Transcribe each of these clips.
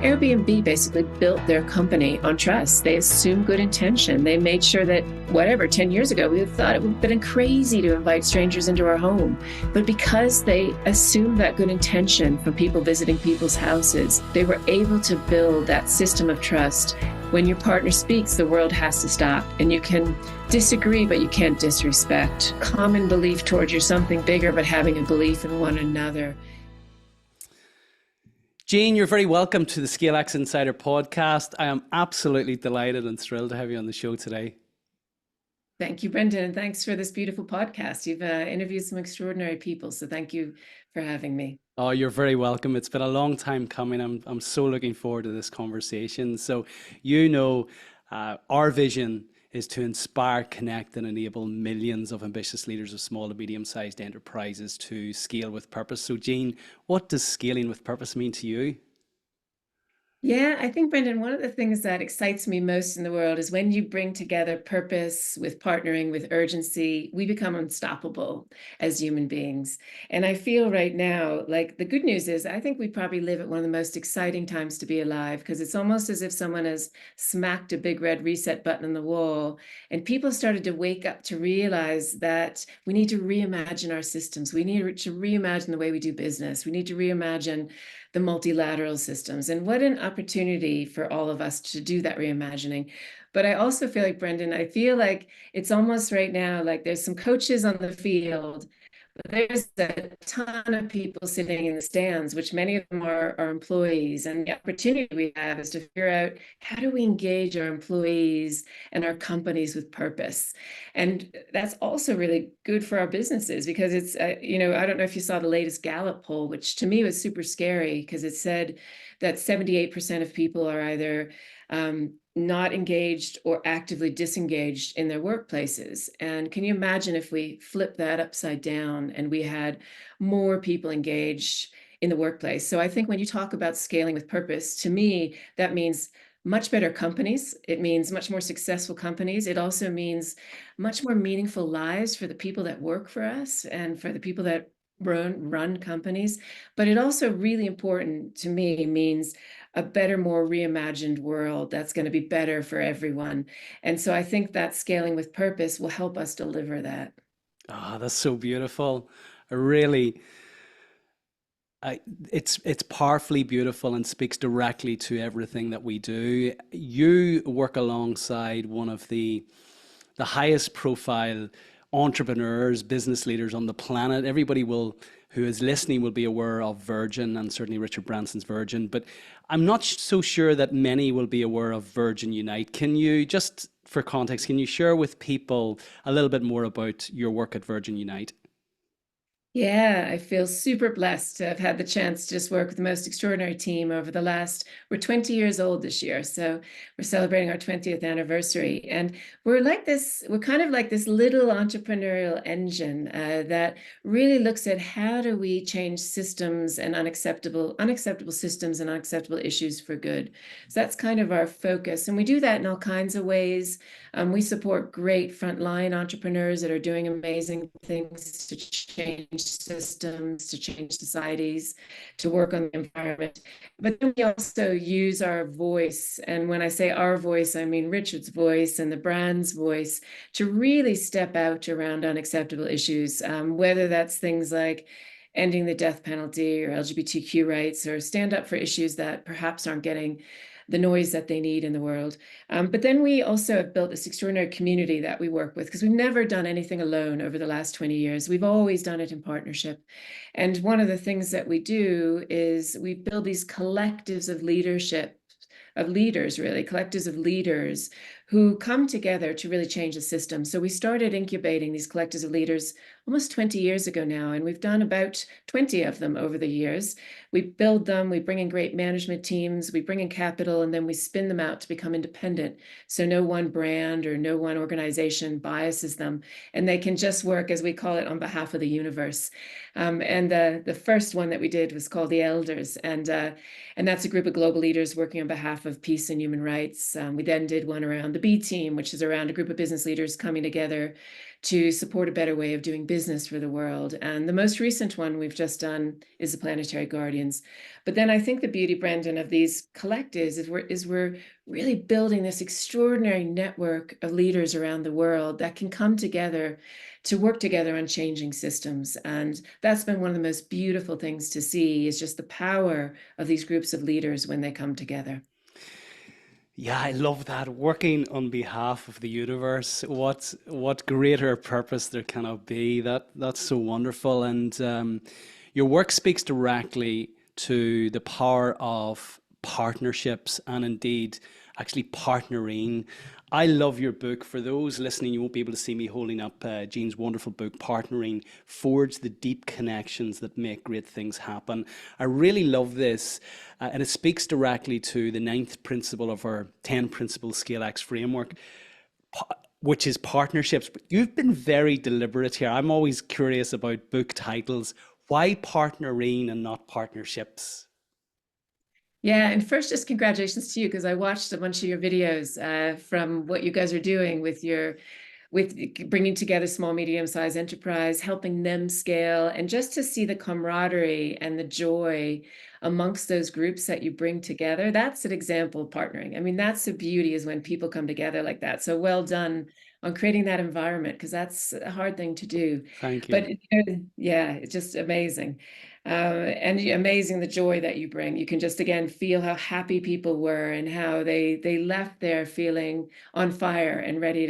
Airbnb basically built their company on trust. They assumed good intention. They made sure that 10 years ago, we thought it would have been crazy to invite strangers into our home. But because they assumed that good intention from people visiting people's houses, they were able to build that system of trust. When your partner speaks, the world has to stop, and you can disagree, but you can't disrespect. Common belief towards you're something bigger, but having a belief in one another. Jean, you're very welcome to the ScaleX Insider podcast. I am absolutely delighted and thrilled to have you on the show today. Thank you, Brendan, and thanks for this beautiful podcast. You've interviewed some extraordinary people, so thank you for having me. Oh, you're very welcome. It's been a long time coming. I'm so looking forward to this conversation. So, our vision is to inspire, connect, and enable millions of ambitious leaders of small to medium-sized enterprises to scale with purpose. So, Jean, what does scaling with purpose mean to you? Yeah, I think, Brendan, one of the things that excites me most in the world is when you bring together purpose with partnering with urgency, we become unstoppable as human beings. And I feel right now, like the good news is, I think we probably live at one of the most exciting times to be alive, because it's almost as if someone has smacked a big red reset button on the wall and people started to wake up to realize that we need to reimagine our systems. We need to reimagine the way we do business. We need to reimagine the multilateral systems. And what an opportunity for all of us to do that reimagining. But I also feel like, Brendan, I feel like it's almost right now, like there's some coaches on the field, but there's a ton of people sitting in the stands, which many of them are employees. And the opportunity we have is to figure out, how do we engage our employees and our companies with purpose? And that's also really good for our businesses, because it's, I don't know if you saw the latest Gallup poll, which to me was super scary, because it said that 78% of people are either not engaged or actively disengaged in their workplaces. And can you imagine if we flip that upside down and we had more people engaged in the workplace? So I think when you talk about scaling with purpose, to me, that means much better companies. It means much more successful companies. It also means much more meaningful lives for the people that work for us and for the people that run companies. But it also, really important to me, means a better, more reimagined world that's going to be better for everyone. And so I think that scaling with purpose will help us deliver that. Oh, that's so beautiful. It's powerfully beautiful and speaks directly to everything that we do. You work alongside one of the highest profile entrepreneurs, business leaders on the planet. Everybody who is listening will be aware of Virgin, and certainly Richard Branson's Virgin, but I'm not so sure that many will be aware of Virgin Unite. Can you, just for context, can you share with people a little bit more about your work at Virgin Unite? Yeah, I feel super blessed to have had the chance to just work with the most extraordinary team over the we're 20 years old this year. So we're celebrating our 20th anniversary. And we're kind of like this little entrepreneurial engine that really looks at, how do we change systems and unacceptable systems and unacceptable issues for good. So that's kind of our focus. And we do that in all kinds of ways. We support great frontline entrepreneurs that are doing amazing things to change systems, to change societies, to work on the environment. But then we also use our voice. And when I say our voice, I mean Richard's voice and the brand's voice, to really step out around unacceptable issues, whether that's things like ending the death penalty or LGBTQ rights, or stand up for issues that perhaps aren't getting the noise that they need in the world. But then we also have built this extraordinary community that we work with, because we've never done anything alone over the last 20 years. We've always done it in partnership. And one of the things that we do is we build these collectives of leadership, collectives of leaders who come together to really change the system. So we started incubating these collectives of leaders almost 20 years ago now, and we've done about 20 of them over the years. We build them, we bring in great management teams, we bring in capital, and then we spin them out to become independent. So no one brand or no one organization biases them, and they can just work, as we call it, on behalf of the universe. And the first one that we did was called the Elders, and that's a group of global leaders working on behalf of peace and human rights. We then did one around the B team, which is around a group of business leaders coming together to support a better way of doing business for the world. And the most recent one we've just done is the Planetary Guardians. But then I think the beauty, Brendan, of these collectives is we're really building this extraordinary network of leaders around the world that can come together to work together on changing systems. And that's been one of the most beautiful things to see, is just the power of these groups of leaders when they come together. Yeah, I love that. Working on behalf of the universe. What greater purpose there cannot be. That's so wonderful. And your work speaks directly to the power of partnerships and indeed actually partnering. I love your book. For those listening, you won't be able to see me holding up Jean's wonderful book, Partnering, Forge the Deep Connections That Make Great Things Happen. I really love this, and it speaks directly to the ninth principle of our 10 principle ScaleX framework, which is partnerships. But you've been very deliberate here. I'm always curious about book titles. Why partnering and not partnerships? Yeah, and first, just congratulations to you, because I watched a bunch of your videos from what you guys are doing with bringing together small, medium-sized enterprise, helping them scale, and just to see the camaraderie and the joy amongst those groups that you bring together. That's an example of partnering. I mean, that's the beauty, is when people come together like that. So well done on creating that environment, because that's a hard thing to do. Thank you. But yeah, it's just amazing. And amazing the joy that you bring. You can just, again, feel how happy people were and how they left there feeling on fire and ready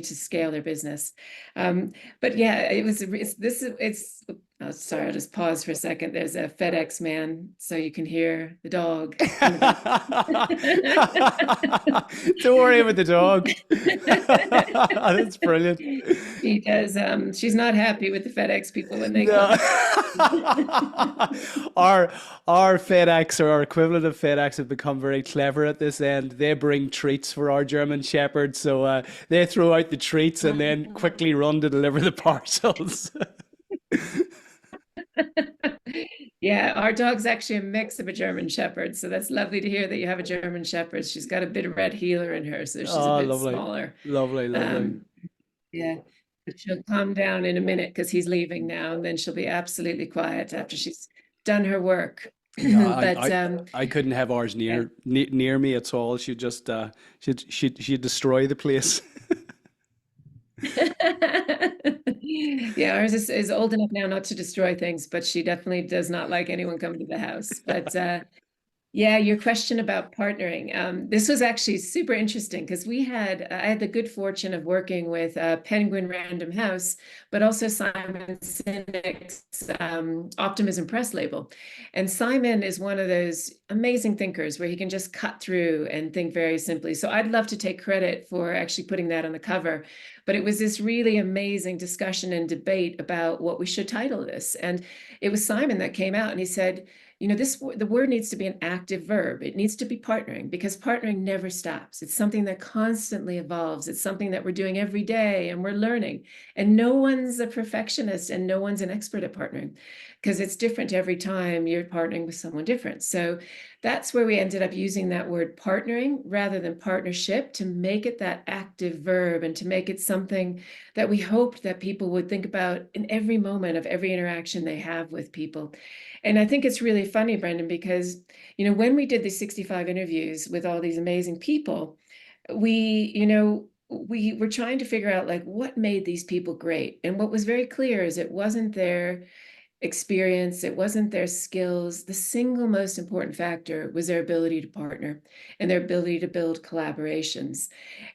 to scale their business. But yeah, it's oh, sorry, I'll just pause for a second. There's a FedEx man, so you can hear the dog in the Don't worry about the dog. That's brilliant. She does. She's not happy with the FedEx people when they No. come. Our FedEx, or our equivalent of FedEx, have become very clever at this end. They bring treats for our German Shepherds, so they throw out the treats and then quickly run to deliver the parcels. Yeah, our dog's actually a mix of a German Shepherd, so that's lovely to hear that you have a German Shepherd. She's got a bit of red heeler in her, so she's a Oh, bit lovely, smaller. lovely, lovely. Um, yeah, but she'll calm down in a minute because he's leaving now, and then she'll be absolutely quiet after she's done her work. Yeah, But I couldn't have ours yeah. near me at all. She'd just she'd destroy the place. Yeah, ours is old enough now not to destroy things, but she definitely does not like anyone coming to the house. But yeah, your question about partnering. This was actually super interesting, because I had the good fortune of working with Penguin Random House, but also Simon Sinek's Optimism Press label. And Simon is one of those amazing thinkers where he can just cut through and think very simply. So I'd love to take credit for actually putting that on the cover. But it was this really amazing discussion and debate about what we should title this. And it was Simon that came out and he said, the word needs to be an active verb. It needs to be partnering, because partnering never stops. It's something that constantly evolves. It's something that we're doing every day and we're learning. And no one's a perfectionist and no one's an expert at partnering, because it's different every time you're partnering with someone different. So that's where we ended up using that word partnering rather than partnership, to make it that active verb and to make it something that we hoped that people would think about in every moment of every interaction they have with people. And I think it's really funny, Brendan, because, when we did these 65 interviews with all these amazing people, we were trying to figure out, like, what made these people great. And what was very clear is it wasn't their experience, it wasn't their skills. The single most important factor was their ability to partner and their ability to build collaborations.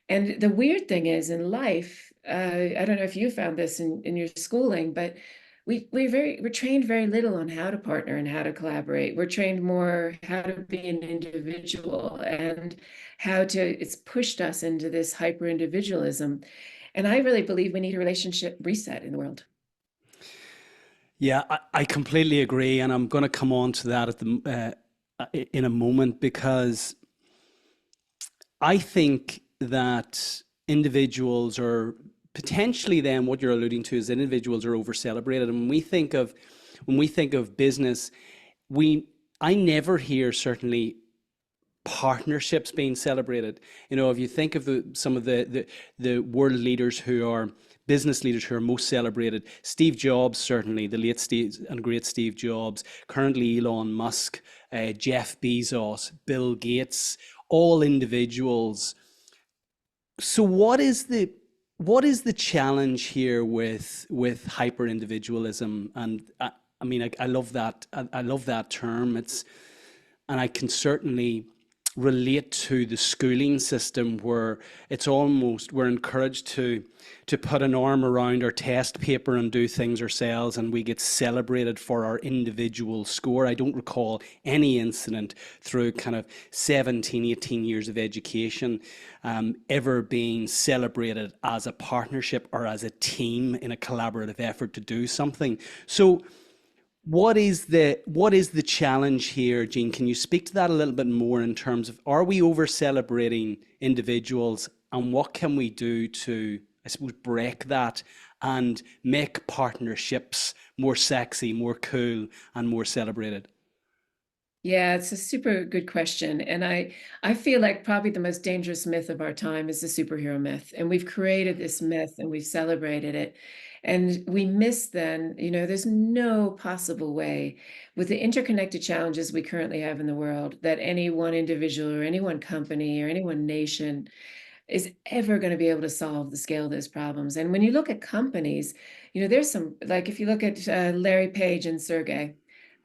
And the weird thing is, in life, I don't know if you found this in your schooling, but we're trained very little on how to partner and how to collaborate. We're trained more how to be an individual, and it's pushed us into this hyper individualism. And I really believe we need a relationship reset in the world. Yeah, I completely agree, and I'm going to come on to that in a moment, because I think that individuals are potentially, then what you're alluding to is that individuals are over celebrated. And when we think of business, I never hear, certainly partnerships being celebrated. You know, if you think of some of the world leaders who are business leaders who are most celebrated, Steve Jobs, certainly the late Steve and great Steve Jobs, currently Elon Musk, Jeff Bezos, Bill Gates, all individuals. So what is the challenge here with hyper individualism? And I mean, I love that. I love that term. And I can certainly relate to the schooling system where it's almost we're encouraged to put an arm around our test paper and do things ourselves, and we get celebrated for our individual score. I don't recall any incident through kind of 17, 18 years of education ever being celebrated as a partnership or as a team in a collaborative effort to do something. So what is the challenge here, Jean? Can you speak to that a little bit more in terms of, are we over celebrating individuals, and what can we do to, I suppose, break that and make partnerships more sexy, more cool, and more celebrated? Yeah, it's a super good question. And I feel like probably the most dangerous myth of our time is the superhero myth. And we've created this myth and we've celebrated it. And we miss then, there's no possible way with the interconnected challenges we currently have in the world that any one individual or any one company or any one nation is ever going to be able to solve the scale of those problems. And when you look at companies, there's some, like if you look at Larry Page and Sergey,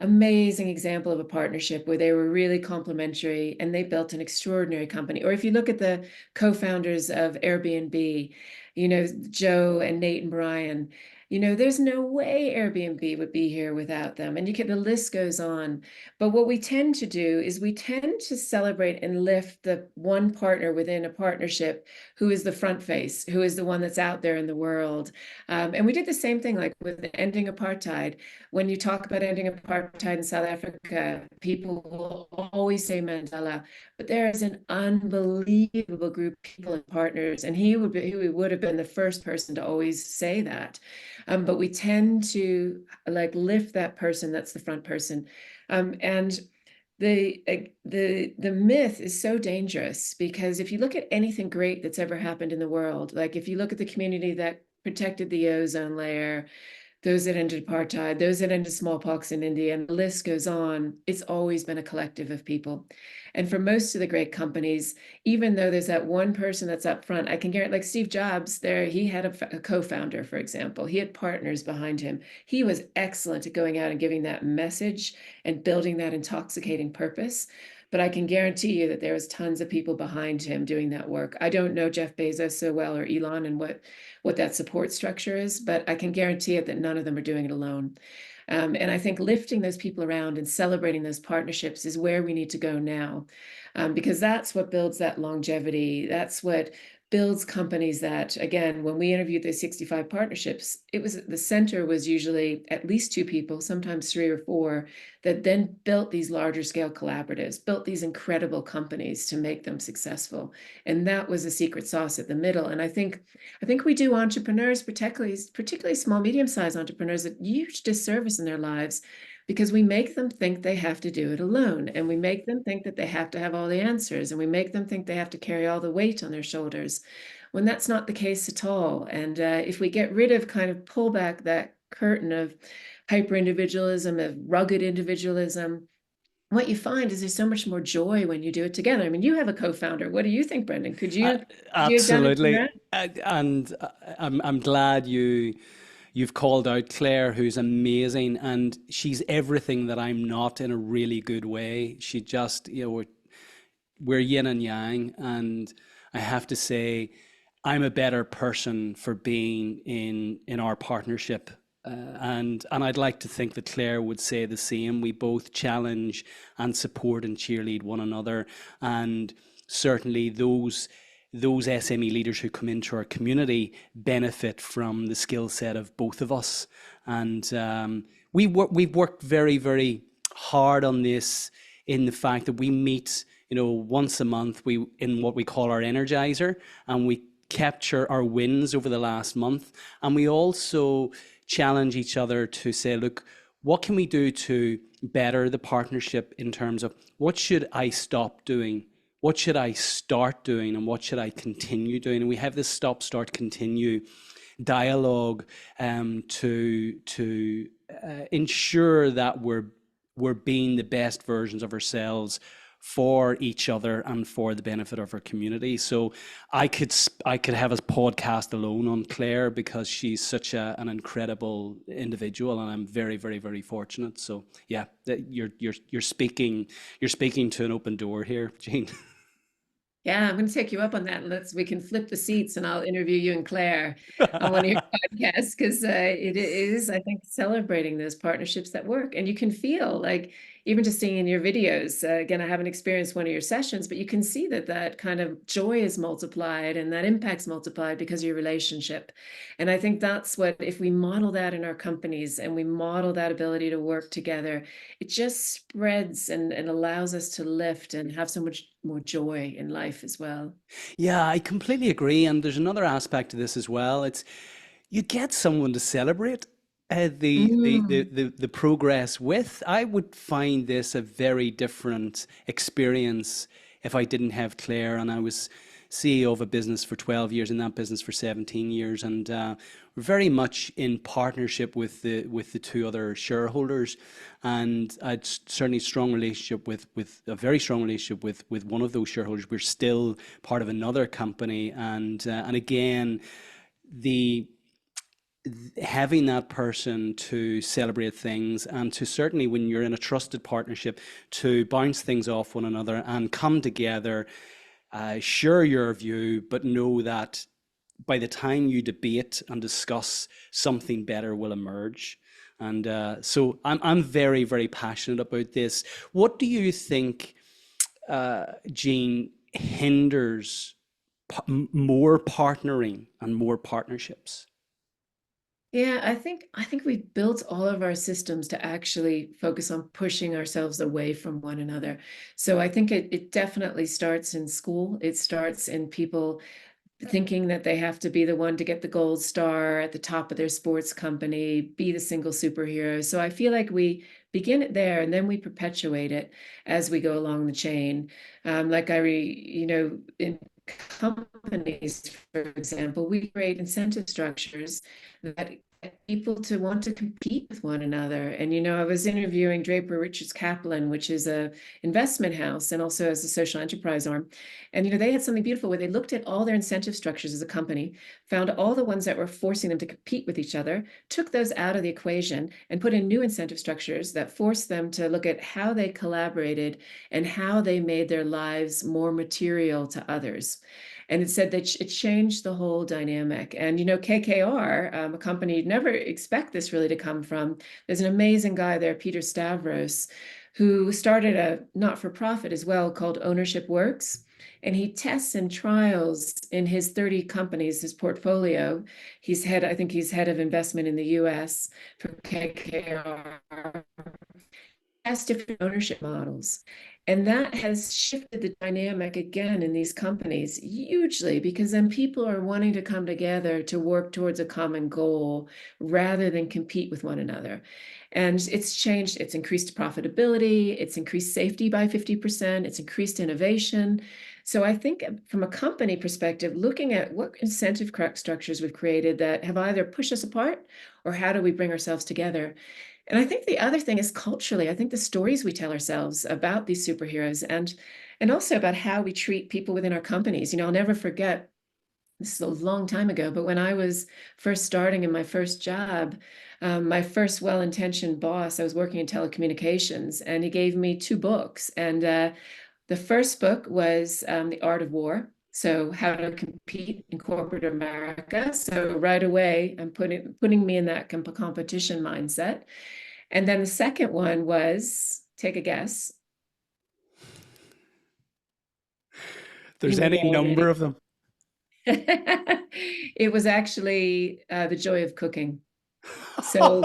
amazing example of a partnership where they were really complementary and they built an extraordinary company. Or if you look at the co-founders of Airbnb, Joe and Nate and Brian, there's no way Airbnb would be here without them. And the list goes on. But what we tend to do is we tend to celebrate and lift the one partner within a partnership who is the front face, who is the one that's out there in the world. And we did the same thing like with ending apartheid. When you talk about ending apartheid in South Africa, people will always say Mandela, but there is an unbelievable group of people and partners, and he would have been the first person to always say that. But we tend to like lift that person that's the front person. And the myth is so dangerous because if you look at anything great that's ever happened in the world, like if you look at the community that protected the ozone layer, those that ended apartheid, those that ended smallpox in India, and the list goes on. It's always been a collective of people. And for most of the great companies, even though there's that one person that's up front, I can guarantee, like Steve Jobs, he had a co-founder, for example. He had partners behind him. He was excellent at going out and giving that message and building that intoxicating purpose. But I can guarantee you that there was tons of people behind him doing that work. I don't know Jeff Bezos so well or Elon and what that support structure is, but I can guarantee it that none of them are doing it alone. And I think lifting those people around and celebrating those partnerships is where we need to go now, because that's what builds that longevity. That's what builds companies that, again, when we interviewed the 65 partnerships, the center was usually at least two people, sometimes three or four, that then built these larger scale collaboratives, built these incredible companies to make them successful. And that was the secret sauce at the middle. And I think we do entrepreneurs, particularly small, medium-sized entrepreneurs, a huge disservice in their lives because we make them think they have to do it alone. And we make them think that they have to have all the answers. And we make them think they have to carry all the weight on their shoulders when that's not the case at all. And if we get rid of pull back that curtain of hyper-individualism, of rugged individualism, what you find is there's so much more joy when you do it together. I mean, you have a co-founder. What do you think, Brendan? Could Uh, you have done it on your Absolutely. own? And I'm glad you've called out Claire, who's amazing, and she's everything that I'm not in a really good way. She just, we're yin and yang, and I have to say, I'm a better person for being in our partnership. And I'd like to think that Claire would say the same. We both challenge and support and cheerlead one another, and certainly those SME leaders who come into our community benefit from the skill set of both of us. And we've worked very, very hard on this in the fact that we meet, once a month, in what we call our Energizer, and we capture our wins over the last month. And we also challenge each other to say, look, what can we do to better the partnership in terms of what should I stop doing? What should I start doing? And what should I continue doing? And we have this stop, start, continue dialogue to ensure that we're being the best versions of ourselves for each other and for the benefit of our community. So I could have a podcast alone on Claire because she's such an incredible individual, and I'm very, very, very fortunate. So yeah, that you're speaking to an open door here, Jean. Yeah, I'm going to take you up on that. We can flip the seats and I'll interview you and Claire on one of your podcasts because it is, I think, celebrating those partnerships that work. And you can feel like, even just seeing in your videos, again, I haven't experienced one of your sessions, but you can see that that kind of joy is multiplied and that impact's multiplied because of your relationship. And I think that's what, if we model that in our companies and we model that ability to work together, it just spreads and allows us to lift and have so much more joy in life as well. Yeah, I completely agree. And there's another aspect to this as well. It's you get someone to celebrate Mm. the progress with. I would find this a very different experience if I didn't have Claire and I was CEO of a business for 12 years, in that business for 17 years, and we're very much in partnership with the two other shareholders, and I'd certainly strong relationship with a very strong relationship with one of those shareholders. We're still part of another company, and again, the having that person to celebrate things and to certainly when you're in a trusted partnership to bounce things off one another and come together, share your view, but know that by the time you debate and discuss, something better will emerge. And so I'm very, very passionate about this. What do you think, Jean, hinders more partnering and more partnerships? Yeah, I think we've built all of our systems to actually focus on pushing ourselves away from one another. So I think it definitely starts in school. It starts in people thinking that they have to be the one to get the gold star at the top of their sports company, be the single superhero. So I feel like we begin it there and then we perpetuate it as we go along the chain. In companies, for example, we create incentive structures that get people to want to compete with one another. And I was interviewing Draper Richards Kaplan, which is a investment house and also as a social enterprise arm. And they had something beautiful where they looked at all their incentive structures as a company, found all the ones that were forcing them to compete with each other, took those out of the equation, and put in new incentive structures that forced them to look at how they collaborated and how they made their lives more material to others. And it said that it changed the whole dynamic. And KKR, a company you'd never expect this really to come from. There's an amazing guy there, Peter Stavros, who started a not-for-profit as well called Ownership Works. And he tests and trials in his 30 companies, his portfolio. I think he's head of investment in the US for KKR, has different ownership models. And that has shifted the dynamic again in these companies hugely because then people are wanting to come together to work towards a common goal rather than compete with one another. And it's changed, it's increased profitability, it's increased safety by 50%, it's increased innovation. So I think from a company perspective, looking at what incentive structures we've created that have either pushed us apart or how do we bring ourselves together. And I think the other thing is culturally, I think the stories we tell ourselves about these superheroes and also about how we treat people within our companies. I'll never forget, this is a long time ago, but when I was first starting in my first job, my first well-intentioned boss, I was working in telecommunications, and he gave me two books. And the first book was The Art of War. So how to compete in corporate America. So right away, I'm putting me in that competition mindset. And then the second one was, take a guess. You There's may any know number already. of them. It was actually The Joy of Cooking. So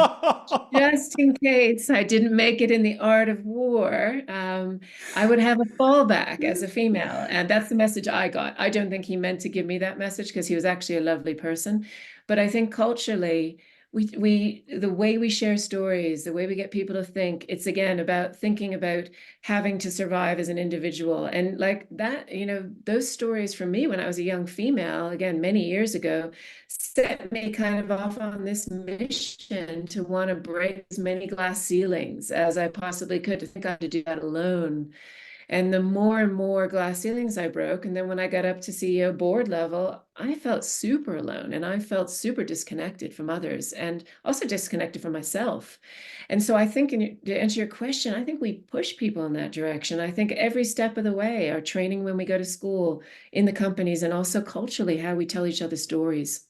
just in case I didn't make it in The Art of War, I would have a fallback as a female. And that's the message I got. I don't think he meant to give me that message because he was actually a lovely person. But I think culturally, the way we share stories, the way we get people to think, it's again about thinking about having to survive as an individual. And like that, those stories for me when I was a young female, again, many years ago, set me kind of off on this mission to want to break as many glass ceilings as I possibly could, to think I had to do that alone. And the more and more glass ceilings I broke, and then when I got up to CEO board level, I felt super alone and I felt super disconnected from others and also disconnected from myself. And so I think, to answer your question, I think we push people in that direction. I think every step of the way, our training when we go to school, in the companies, and also culturally, how we tell each other stories.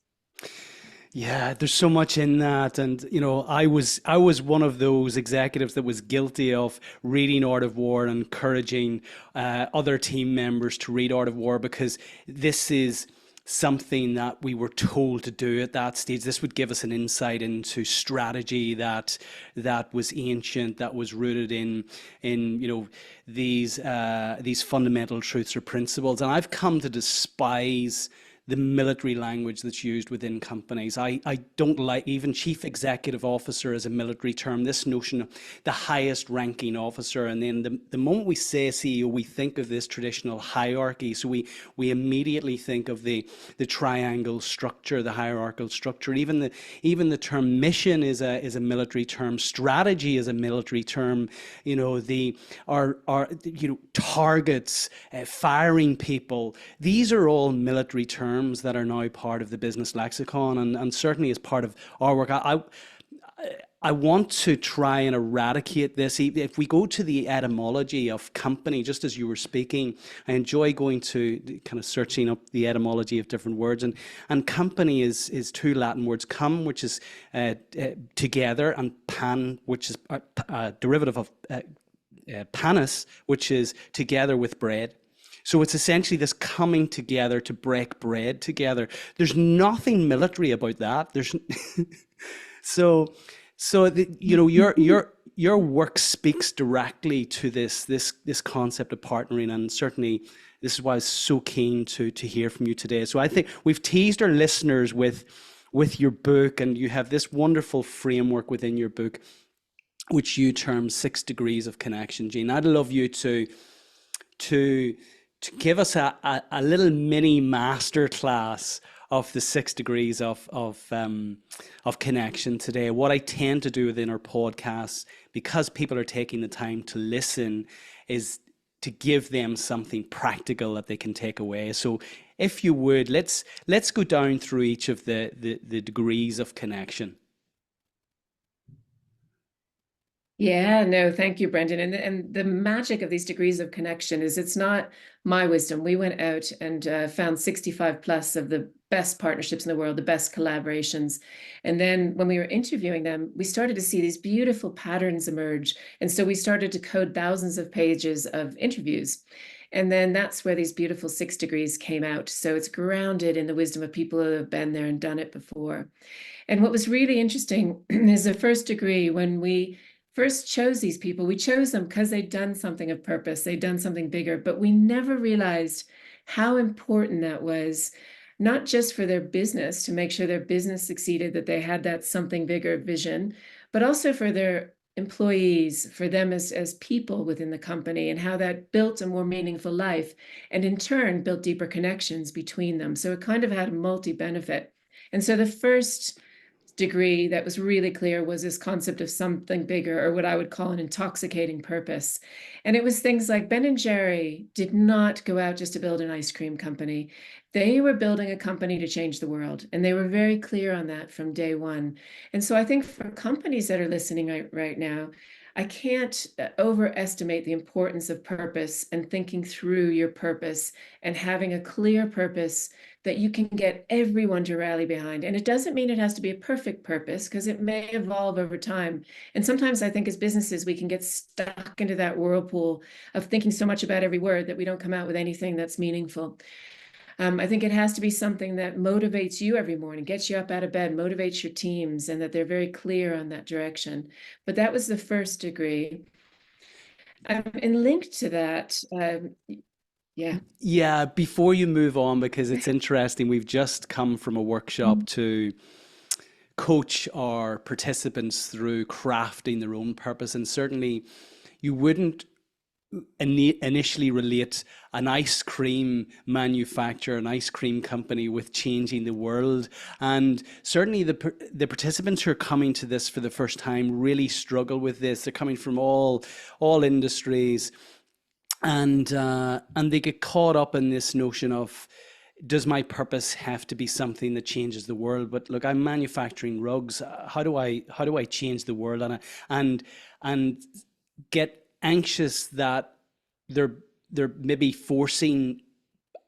Yeah, there's so much in that, and I was one of those executives that was guilty of reading Art of War and encouraging other team members to read Art of War, because this is something that we were told to do at that stage. This would give us an insight into strategy that was ancient, that was rooted in these fundamental truths or principles. And I've come to despise the military language that's used within companies. I don't like, even chief executive officer as a military term, this notion of the highest ranking officer. And then the moment we say CEO, we think of this traditional hierarchy. So we immediately think of the triangle structure, the hierarchical structure. Even the term mission is a military term. Strategy is a military term. Our targets, firing people. These are all military terms that are now part of the business lexicon, and certainly as part of our work. I want to try and eradicate this. If we go to the etymology of company, just as you were speaking, I enjoy going to kind of searching up the etymology of different words. And company is two Latin words: cum, which is together, and pan, which is a derivative of panis, which is together with bread. So it's essentially this coming together to break bread together. There's nothing military about that. There's so your work speaks directly to this concept of partnering, and certainly this is why I was so keen to hear from you today. So I think we've teased our listeners with your book, and you have this wonderful framework within your book, which you term 6 degrees of connection. Jean, I'd love you to give us a little mini master class of the 6 degrees of connection today. What I tend to do within our podcasts, because people are taking the time to listen, is to give them something practical that they can take away. So if you would, let's go down through each of the degrees of connection. Yeah, no, thank you, Brendan. And the magic of these degrees of connection is it's not my wisdom. We went out and found 65 plus of the best partnerships in the world, the best collaborations. And then when we were interviewing them, we started to see these beautiful patterns emerge. And so we started to code thousands of pages of interviews. And then that's where these beautiful 6 degrees came out. So it's grounded in the wisdom of people who have been there and done it before. And what was really interesting is the first degree. When we first chose these people, we chose them because they'd done something of purpose, they'd done something bigger, but we never realized how important that was, not just for their business, to make sure their business succeeded, that they had that something bigger vision, but also for their employees, for them as people within the company, and how that built a more meaningful life, and in turn built deeper connections between them. So it kind of had a multi-benefit. And so the first degree that was really clear was this concept of something bigger, or what I would call an intoxicating purpose. And it was things like Ben and Jerry did not go out just to build an ice cream company. They were building a company to change the world. And they were very clear on that from day one. And so I think for companies that are listening right now, I can't overestimate the importance of purpose and thinking through your purpose and having a clear purpose that you can get everyone to rally behind. And it doesn't mean it has to be a perfect purpose, because it may evolve over time. And sometimes I think as businesses, we can get stuck into that whirlpool of thinking so much about every word that we don't come out with anything that's meaningful. I think it has to be something that motivates you every morning, gets you up out of bed, motivates your teams, and that they're very clear on that direction. But that was the first degree. And linked to that, yeah. Yeah, before you move on, because it's interesting, we've just come from a workshop to coach our participants through crafting their own purpose. And certainly, you wouldn't initially relate an ice cream manufacturer, an ice cream company, with changing the world. And certainly the participants who are coming to this for the first time really struggle with this. They're coming from all industries, and they get caught up in this notion of, does my purpose have to be something that changes the world? But look, I'm manufacturing rugs. How do I change the world? And get anxious that they're they're maybe forcing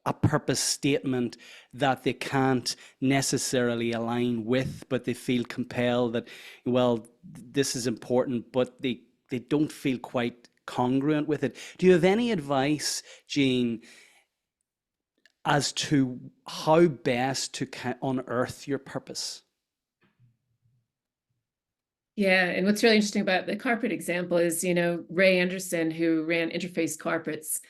a purpose statement that they can't necessarily align with, but they feel compelled that, well, this is important, but they don't feel quite congruent with it. Do you have any advice, Jean, as to how best to unearth your purpose? Yeah, and what's really interesting about the carpet example is, Ray Anderson, who ran Interface Carpets,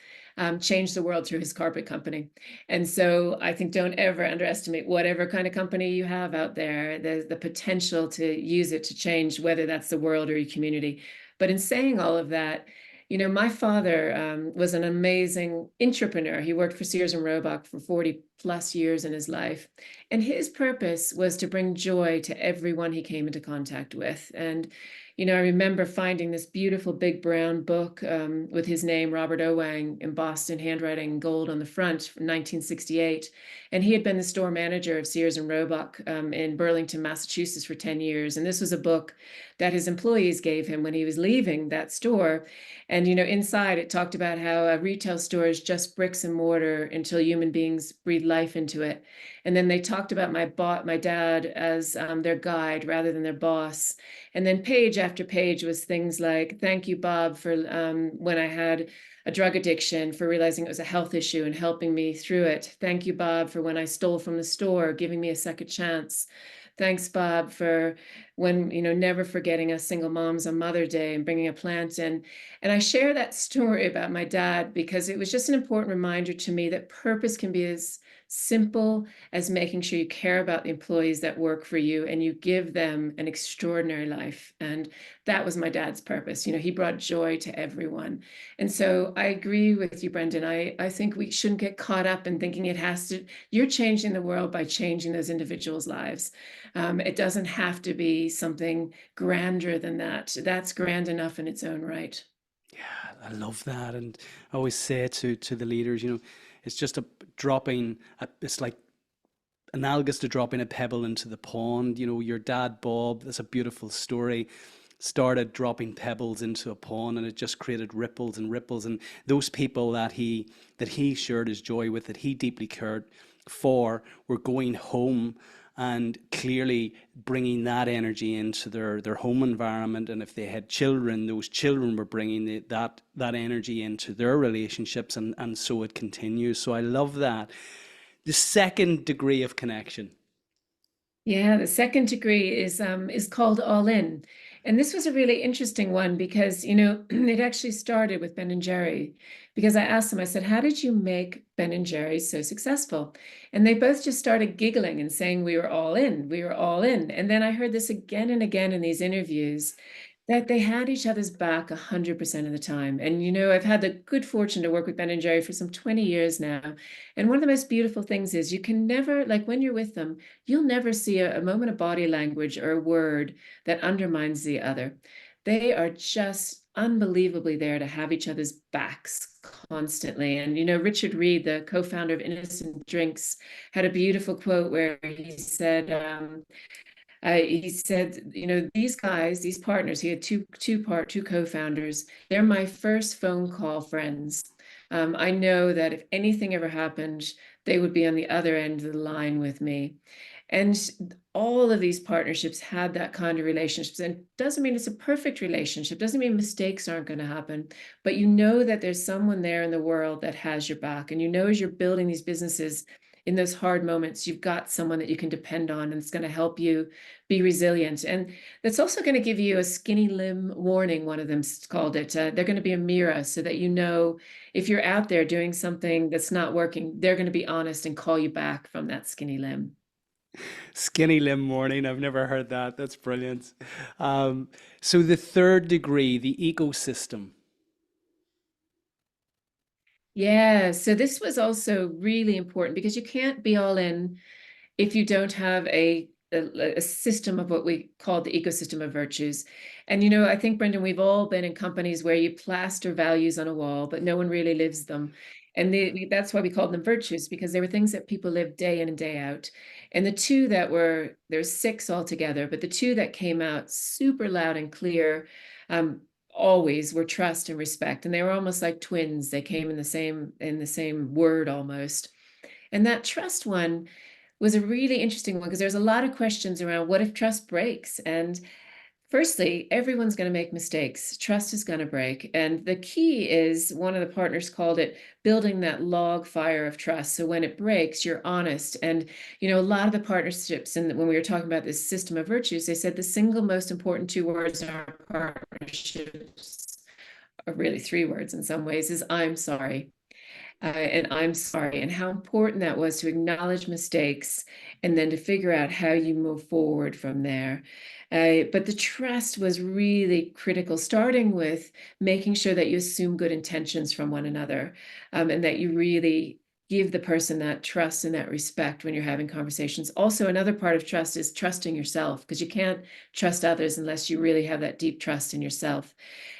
changed the world through his carpet company. And so I think don't ever underestimate whatever kind of company you have out there. There's the potential to use it to change, whether that's the world or your community. But in saying all of that, my father was an amazing entrepreneur. He worked for Sears and Roebuck for 40 plus years in his life. And his purpose was to bring joy to everyone he came into contact with. And, I remember finding this beautiful big brown book with his name, Robert Oelwang, in Boston handwriting in gold on the front from 1968. And he had been the store manager of Sears and Roebuck in Burlington, Massachusetts for 10 years. And this was a book that his employees gave him when he was leaving that store. And, inside it talked about how a retail store is just bricks and mortar until human beings breathe life into it. And then they talked about my dad as their guide rather than their boss. And then page after page was things like, thank you, Bob, for when I had a drug addiction, for realizing it was a health issue and helping me through it. Thank you, Bob, for when I stole from the store, giving me a second chance. Thanks, Bob, for when, never forgetting us single moms on Mother's Day and bringing a plant in. And I share that story about my dad because it was just an important reminder to me that purpose can be as simple as making sure you care about the employees that work for you and you give them an extraordinary life. And that was my dad's purpose. He brought joy to everyone. And so I agree with you, Brendan. I think we shouldn't get caught up in thinking you're changing the world by changing those individuals' lives. It doesn't have to be something grander than that. That's grand enough in its own right. Yeah, I love that. And I always say to the leaders, it's just it's like analogous to dropping a pebble into the pond. Your dad, Bob, that's a beautiful story, started dropping pebbles into a pond, and it just created ripples and ripples. And those people that he shared his joy with, that he deeply cared for, were going home and clearly bringing that energy into their home environment. And if they had children, those children were bringing that energy into their relationships, and so it continues. So I love that. The second degree of connection. Yeah, the second degree is called All In. And this was a really interesting one because, it actually started with Ben and Jerry. Because I asked them, I said, how did you make Ben and Jerry so successful? And they both just started giggling and saying, we were all in, we were all in. And then I heard this again and again in these interviews, that they had each other's back 100% of the time. And, I've had the good fortune to work with Ben and Jerry for some 20 years now. And one of the most beautiful things is you can never, like when you're with them, you'll never see a moment of body language or a word that undermines the other. They are just unbelievably there to have each other's backs constantly. And, Richard Reed, the co-founder of Innocent Drinks, had a beautiful quote where he said, these guys, these partners, he had two co-founders. They're my first phone call friends. I know that if anything ever happened, they would be on the other end of the line with me. And all of these partnerships had that kind of relationships. And it doesn't mean it's a perfect relationship, doesn't mean mistakes aren't going to happen, but that there's someone there in the world that has your back. And as you're building these businesses, in those hard moments, you've got someone that you can depend on, and it's going to help you be resilient. And that's also going to give you a skinny limb warning. One of them called it. They're going to be a mirror so that if you're out there doing something that's not working, they're going to be honest and call you back from that skinny limb. Skinny limb morning. I've never heard that. That's brilliant. Um, so the third degree, the ecosystem. Yeah, so this was also really important because you can't be all in if you don't have a system of what we call the ecosystem of virtues. And I think, Brendan, we've all been in companies where you plaster values on a wall, but no one really lives them. And that's why we called them virtues, because they were things that people lived day in and day out. And the two that were, there's six altogether, but the two that came out super loud and clear, um, always were trust and respect. And they were almost like twins. They came in the same word almost. And that trust one was a really interesting one because there's a lot of questions around what if trust breaks? And firstly, everyone's going to make mistakes. Trust is going to break. And the key is one of the partners called it building that log fire of trust. So when it breaks, you're honest. And, a lot of the partnerships, and when we were talking about this system of virtues, they said the single most important two words in our partnerships, or really three words in some ways, is I'm sorry. And I'm sorry, and how important that was to acknowledge mistakes and then to figure out how you move forward from there. But the trust was really critical, starting with making sure that you assume good intentions from one another, and that you really give the person that trust and that respect when you're having conversations. Also, another part of trust is trusting yourself, because you can't trust others unless you really have that deep trust in yourself,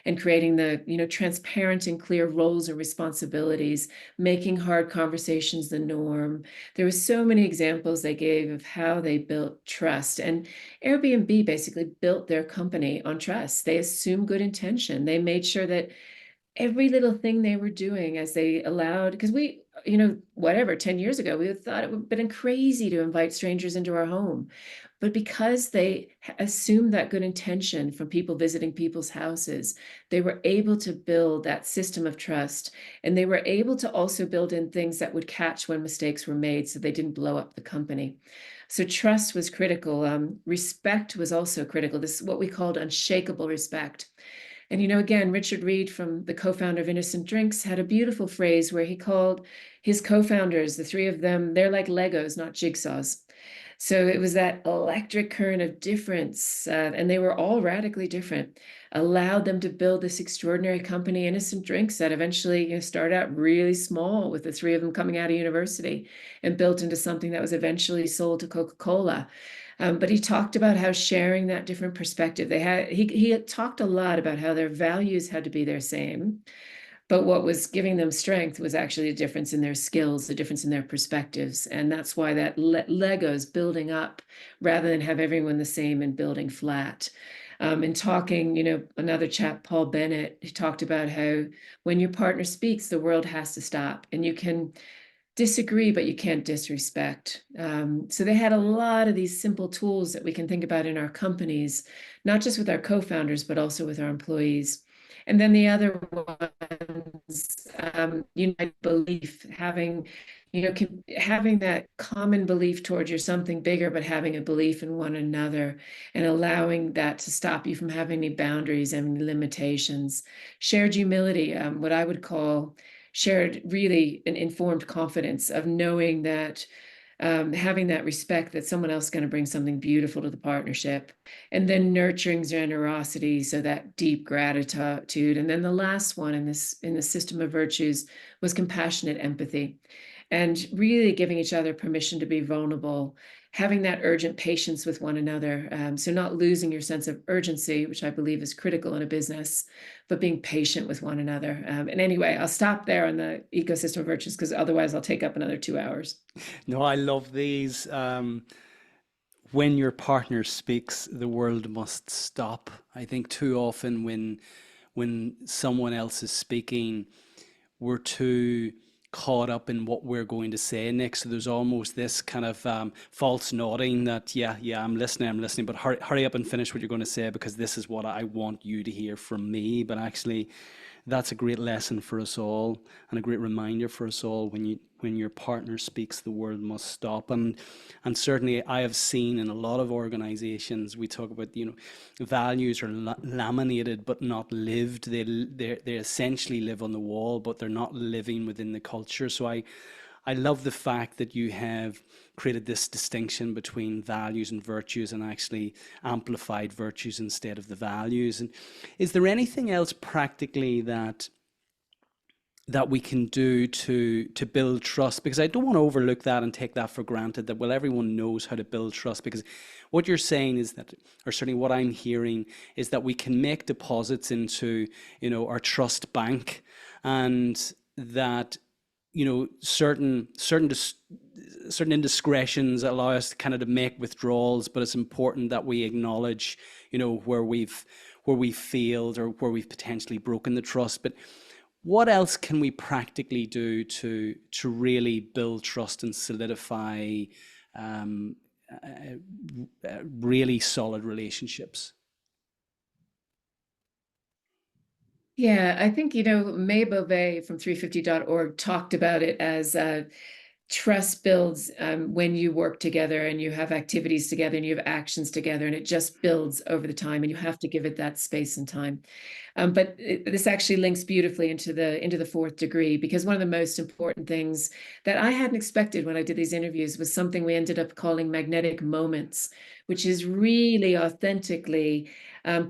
and creating the transparent and clear roles and responsibilities, making hard conversations the norm. There were so many examples they gave of how they built trust. And Airbnb basically built their company on trust. They assumed good intention. They made sure that every little thing they were doing, as they allowed, because whatever, 10 years ago, we thought it would have been crazy to invite strangers into our home. But because they assumed that good intention from people visiting people's houses, they were able to build that system of trust. And they were able to also build in things that would catch when mistakes were made so they didn't blow up the company. So trust was critical. Respect was also critical. This is what we called unshakable respect. And again, Richard Reed, from the co-founder of Innocent Drinks, had a beautiful phrase where he called his co-founders, the three of them, they're like Legos, not jigsaws. So it was that electric current of difference, and they were all radically different, allowed them to build this extraordinary company, Innocent Drinks, that eventually started out really small with the three of them coming out of university and built into something that was eventually sold to Coca-Cola. But he talked about how sharing that different perspective, he had talked a lot about how their values had to be their same, but what was giving them strength was actually a difference in their skills, a difference in their perspectives. And that's why that Lego's building up rather than have everyone the same and building flat. And talking, another chap, Paul Bennett, he talked about how when your partner speaks, the world has to stop, and you can disagree, but you can't disrespect. So they had a lot of these simple tools that we can think about in our companies, not just with our co-founders, but also with our employees. And then the other ones, united belief, having that common belief towards you're something bigger, but having a belief in one another and allowing that to stop you from having any boundaries and limitations. Shared humility, what I would call shared, really an informed confidence of knowing that, having that respect that someone else is going to bring something beautiful to the partnership, and then nurturing generosity, so that deep gratitude. And then the last one in the system of virtues was compassionate empathy, and really giving each other permission to be vulnerable, having that urgent patience with one another. So not losing your sense of urgency, which I believe is critical in a business, but being patient with one another. And anyway, I'll stop there on the ecosystem of virtues because otherwise I'll take up another 2 hours. No, I love these. When your partner speaks, the world must stop. I think too often when someone else is speaking, we're too caught up in what we're going to say next. So there's almost this kind of false nodding that, yeah, yeah, I'm listening, but hurry up and finish what you're going to say because this is what I want you to hear from me. But actually, that's a great lesson for us all and a great reminder for us all when your partner speaks, the world must stop. And certainly I have seen in a lot of organizations, we talk about, values are laminated but not lived. They essentially live on the wall, but they're not living within the culture. So I I love the fact that you have created this distinction between values and virtues and actually amplified virtues instead of the values. And is there anything else practically that we can do to build trust? Because I don't want to overlook that and take that for granted, that well, everyone knows how to build trust. Because what you're saying is that, or certainly what I'm hearing, is that we can make deposits into, our trust bank, and that, certain indiscretions allow us kind of to make withdrawals, but it's important that we acknowledge, where we've failed or where we've potentially broken the trust. But what else can we practically do to really build trust and solidify um, really solid relationships? Yeah, I think, May Bove from 350.org talked about it as trust builds when you work together and you have activities together and you have actions together, and it just builds over the time, and you have to give it that space and time. But this actually links beautifully into the fourth degree, because one of the most important things that I hadn't expected when I did these interviews was something we ended up calling magnetic moments, which is really authentically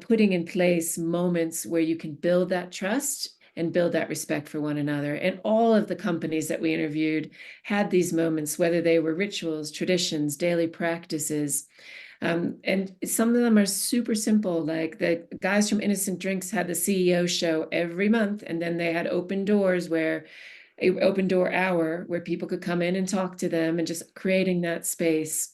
putting in place moments where you can build that trust and build that respect for one another. And all of the companies that we interviewed had these moments, whether they were rituals, traditions, daily practices. And some of them are super simple. Like the guys from Innocent Drinks had the CEO show every month, and then they had open doors where a open door hour where people could come in and talk to them, and just creating that space.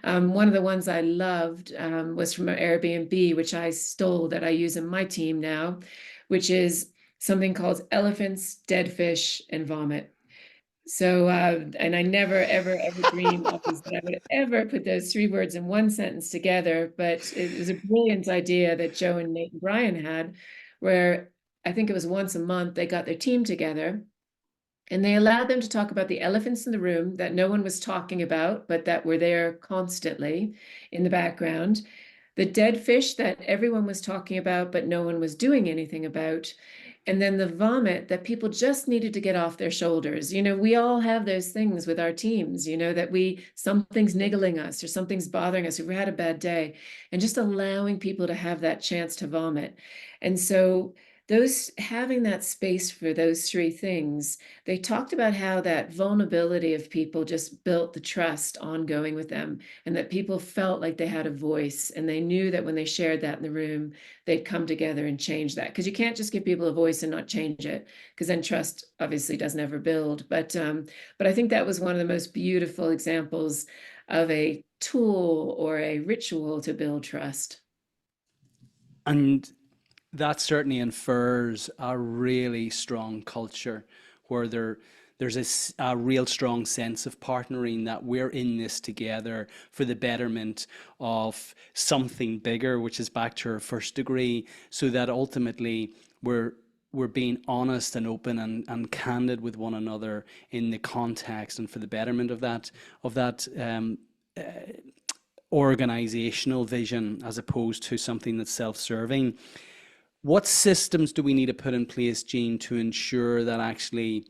One of the ones I loved was from an Airbnb, which I stole, that I use in my team now, which is something called elephants, dead fish, and vomit. So, and I never, ever, ever dreamed obviously that I would ever put those three words in one sentence together. But it was a brilliant idea that Joe and Nate and Brian had, where I think it was once a month they got their team together and they allowed them to talk about the elephants in the room that no one was talking about, but that were there constantly in the background, the dead fish that everyone was talking about, but no one was doing anything about, and then the vomit that people just needed to get off their shoulders. We all have those things with our teams, that something's niggling us or something's bothering us, or we had a bad day, and just allowing people to have that chance to vomit. And so those having that space for those three things, they talked about how that vulnerability of people just built the trust ongoing with them, and that people felt like they had a voice, and they knew that when they shared that in the room, they'd come together and change that. Because you can't just give people a voice and not change it, because then trust obviously doesn't ever build. But I think that was one of the most beautiful examples of a tool or a ritual to build trust. And that certainly infers a really strong culture where there's a real strong sense of partnering, that we're in this together for the betterment of something bigger, which is back to our first degree, so that ultimately we're being honest and open and candid with one another in the context and for the betterment of that organizational vision, as opposed to something that's self-serving. What systems do we need to put in place, Jean, to ensure that actually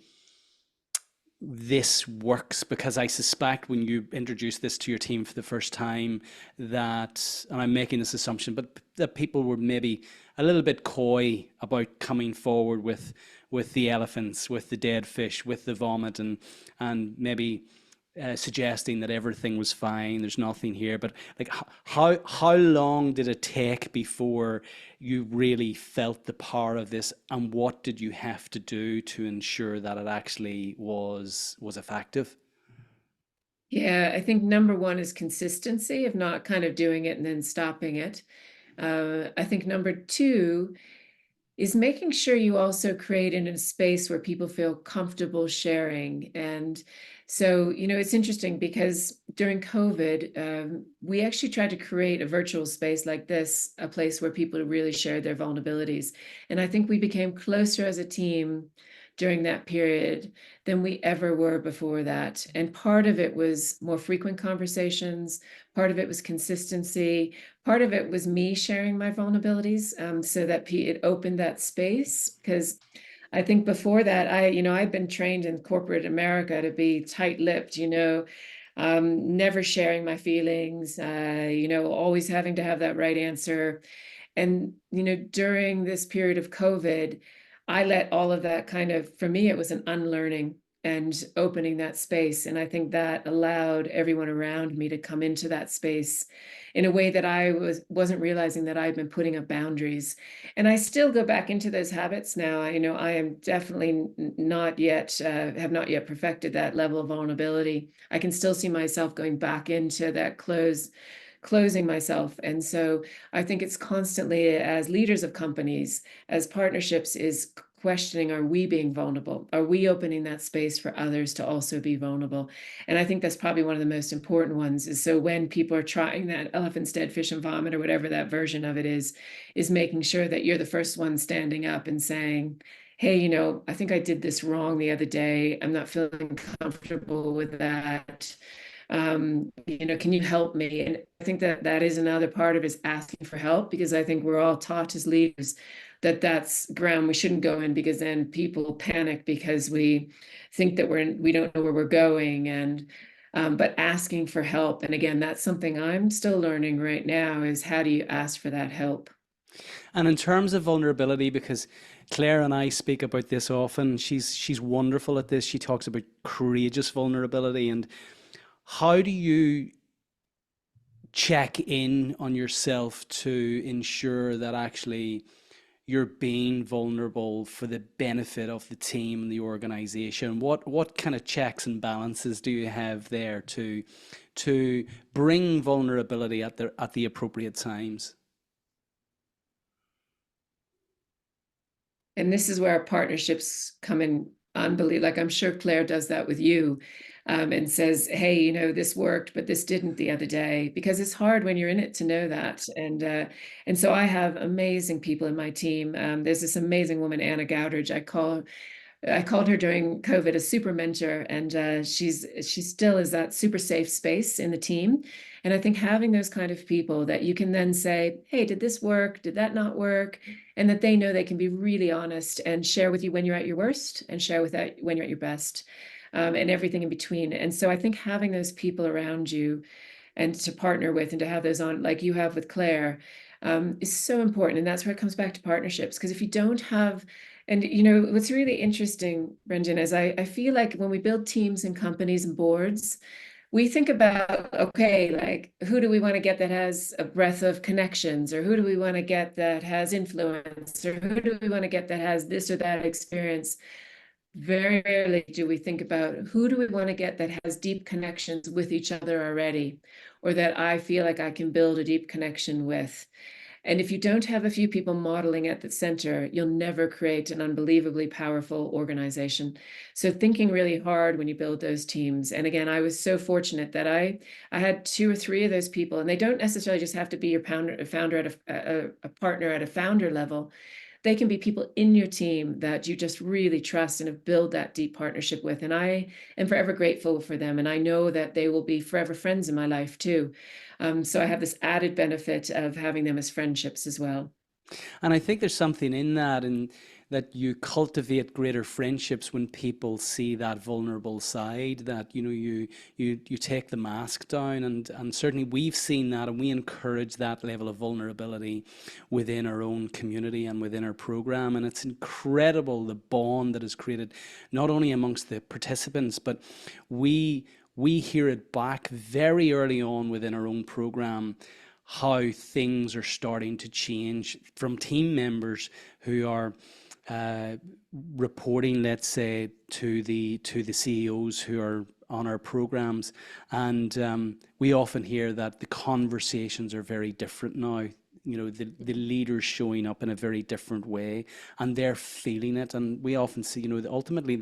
this works? Because I suspect when you introduce this to your team for the first time, that, and I'm making this assumption, but that people were maybe a little bit coy about coming forward with the elephants, with the dead fish, with the vomit, and maybe suggesting that everything was fine, there's nothing here. But like, how long did it take before you really felt the power of this, and what did you have to do to ensure that it actually was effective? Yeah, I think number one is consistency of not kind of doing it and then stopping it. I think number two is making sure you also create in a space where people feel comfortable sharing. And so, it's interesting because during COVID, we actually tried to create a virtual space like this, a place where people really shared their vulnerabilities. And I think we became closer as a team during that period than we ever were before that. And part of it was more frequent conversations, part of it was consistency, part of it was me sharing my vulnerabilities, so that it opened that space. Because I think before that, I'd been trained in corporate America to be tight-lipped, never sharing my feelings, always having to have that right answer. And, during this period of COVID, I let all of that kind of, for me, it was an unlearning and opening that space. And I think that allowed everyone around me to come into that space in a way that wasn't realizing that I'd been putting up boundaries. And I still go back into those habits now. I am definitely not yet, have not yet perfected that level of vulnerability. I can still see myself going back into that closing myself. And so I think it's constantly, as leaders of companies, as partnerships, is questioning, are we being vulnerable? Are we opening that space for others to also be vulnerable? And I think that's probably one of the most important ones. Is so when people are trying that elephant's dead fish and vomit, or whatever that version of it is making sure that you're the first one standing up and saying, hey, I think I did this wrong the other day. I'm not feeling comfortable with that. Can you help me? And I think that that is another part of, is asking for help, because I think we're all taught as leaders that that's ground we shouldn't go in, because then people panic because we think that we don't know where we're going. And but asking for help, and again, that's something I'm still learning right now, is how do you ask for that help? And in terms of vulnerability, because Claire and I speak about this often, she's wonderful at this. She talks about courageous vulnerability. And how do you check in on yourself to ensure that actually you're being vulnerable for the benefit of the team and the organization? What kind of checks and balances do you have there to bring vulnerability at the appropriate times? And this is where our partnerships come in unbelievable. Like, I'm sure Claire does that with you, and says, hey, this worked, but this didn't the other day, because it's hard when you're in it to know that. And so I have amazing people in my team. There's this amazing woman, Anna Gowdridge. I called her during COVID a super mentor, and she still is that super safe space in the team. And I think having those kind of people that you can then say, hey, did this work? Did that not work? And that they know they can be really honest and share with you when you're at your worst, and share with that when you're at your best, and everything in between. And so I think having those people around you and to partner with, and to have those on, like you have with Claire, is so important. And that's where it comes back to partnerships. Because if you don't have, and what's really interesting, Brendan, is I feel like when we build teams and companies and boards, we think about, okay, like, who do we want to get that has a breadth of connections, or who do we want to get that has influence, or who do we want to get that has this or that experience. Very rarely do we think about, who do we want to get that has deep connections with each other already, or that I feel like I can build a deep connection with. And if you don't have a few people modeling at the center, you'll never create an unbelievably powerful organization. So thinking really hard when you build those teams. And again, I was so fortunate that I had two or three of those people, and they don't necessarily just have to be your founder at a partner at a founder level. They can be people in your team that you just really trust and have built that deep partnership with. And I am forever grateful for them. And I know that they will be forever friends in my life too. So I have this added benefit of having them as friendships as well. And I think there's something in that, and that you cultivate greater friendships when people see that vulnerable side, that you take the mask down. And certainly we've seen that, and we encourage that level of vulnerability within our own community and within our program. And it's incredible the bond that is created, not only amongst the participants, but we hear it back very early on within our own program, how things are starting to change from team members who are uh, reporting, let's say, to the CEOs who are on our programs. And we often hear that the conversations are very different now. The leaders showing up in a very different way, and they're feeling it. And we often see, ultimately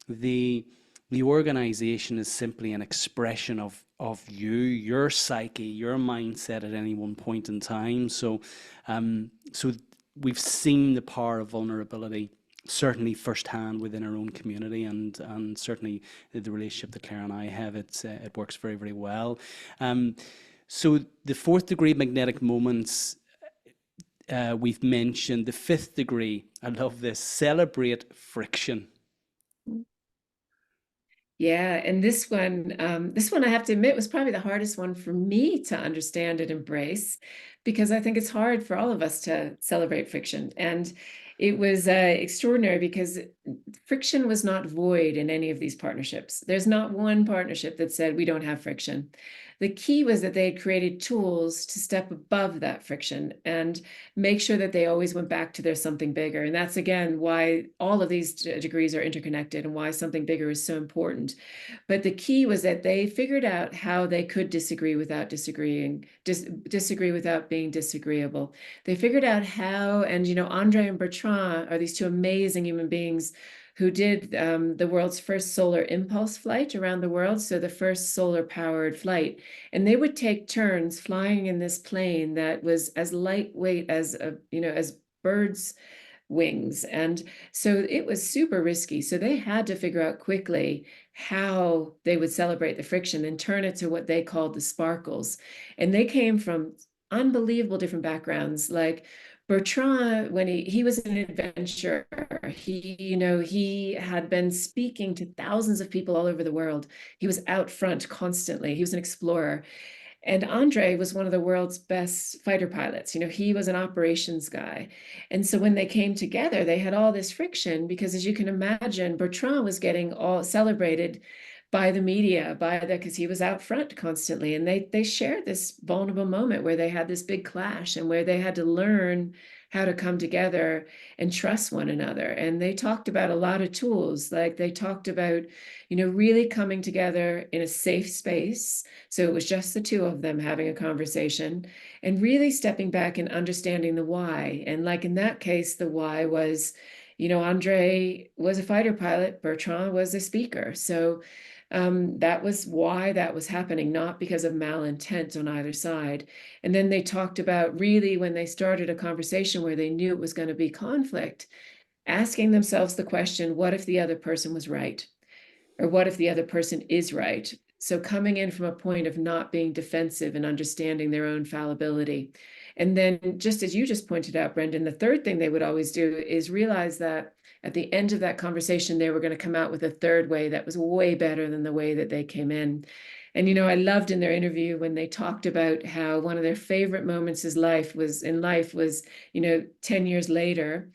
the the organization is simply an expression of your psyche, your mindset at any one point in time. So we've seen the power of vulnerability certainly firsthand within our own community, and certainly the relationship that Claire and I have, it works very, very well. So the fourth degree magnetic moments, we've mentioned the fifth degree. I love this. Celebrate friction. Yeah, and this one I have to admit was probably the hardest one for me to understand and embrace, because I think it's hard for all of us to celebrate friction. And it was extraordinary because friction was not void in any of these partnerships. There's not one partnership that said we don't have friction. The key was that they had created tools to step above that friction and make sure that they always went back to their something bigger. And that's again why all of these degrees are interconnected and why something bigger is so important. But the key was that they figured out how they could disagree without disagreeing, disagree without being disagreeable. They figured out how, and Andre and Bertrand are these two amazing human beings who did the world's first solar impulse flight around the world, so the first solar powered flight. And they would take turns flying in this plane that was as lightweight as as birds' wings. And so it was super risky. So they had to figure out quickly how they would celebrate the friction and turn it to what they called the sparkles. And they came from unbelievable different backgrounds. Like Bertrand, when he was an adventurer, he had been speaking to thousands of people all over the world. He was out front constantly. He was an explorer. And Andre was one of the world's best fighter pilots. He was an operations guy. And so when they came together, they had all this friction because, as you can imagine, Bertrand was getting all celebrated by the media, because he was out front constantly. And they shared this vulnerable moment where they had this big clash and where they had to learn how to come together and trust one another. And they talked about a lot of tools, like they talked about, really coming together in a safe space. So it was just the two of them having a conversation and really stepping back and understanding the why. And like in that case, the why was, Andre was a fighter pilot, Bertrand was a speaker. So that was why that was happening, not because of malintent on either side. And then they talked about, really, when they started a conversation where they knew it was going to be conflict, asking themselves the question, what if the other person was right? Or what if the other person is right? So coming in from a point of not being defensive and understanding their own fallibility. And then, just as you just pointed out, Brendan, the third thing they would always do is realize that at the end of that conversation, they were going to come out with a third way that was way better than the way that they came in. And, I loved in their interview when they talked about how one of their favorite moments in life was, 10 years later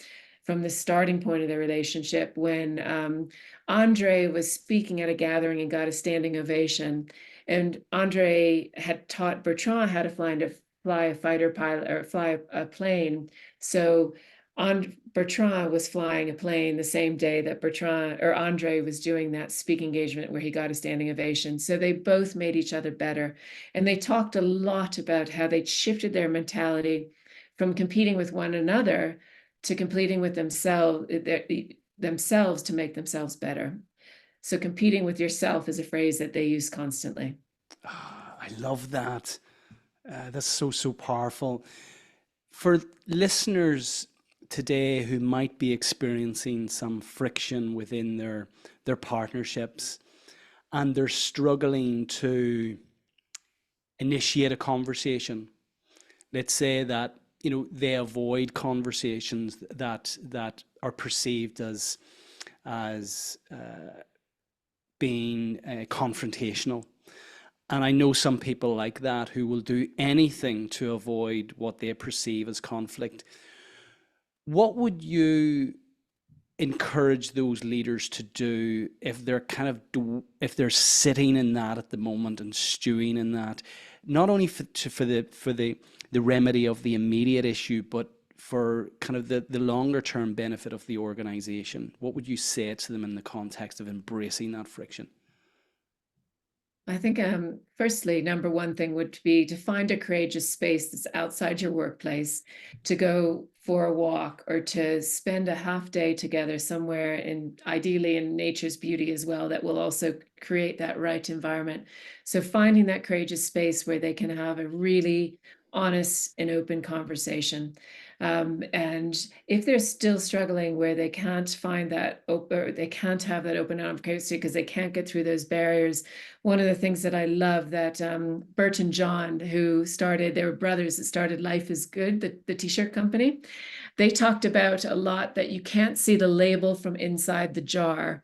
from the starting point of their relationship, when Andre was speaking at a gathering and got a standing ovation. And Andre had taught Bertrand how to fly a fighter pilot or fly a plane. So Bertrand was flying a plane the same day that Andre was doing that speaking engagement where he got a standing ovation. So they both made each other better. And they talked a lot about how they'd shifted their mentality from competing with one another to competing with themselves to make themselves better. So competing with yourself is a phrase that they use constantly. I love that. That's so powerful. For listeners today who might be experiencing some friction within their partnerships and they're struggling to initiate a conversation, let's say that they avoid conversations that are perceived as being confrontational. And I know some people like that who will do anything to avoid what they perceive as conflict. What would you encourage those leaders to do if they're if they're sitting in that at the moment and stewing in that, not only for the remedy of the immediate issue, but for kind of the longer term benefit of the organization? What would you say to them in the context of embracing that friction? I think, firstly, number one thing would be to find a courageous space that's outside your workplace, to go for a walk or to spend a half day together somewhere, ideally in nature's beauty as well, that will also create that right environment. So finding that courageous space where they can have a really honest and open conversation. And if they're still struggling where they can't find that or they can't have that open communication because they can't get through those barriers, one of the things that I love that Bert and John, who started, they were brothers that started Life is Good, the t-shirt company, they talked about a lot that you can't see the label from inside the jar.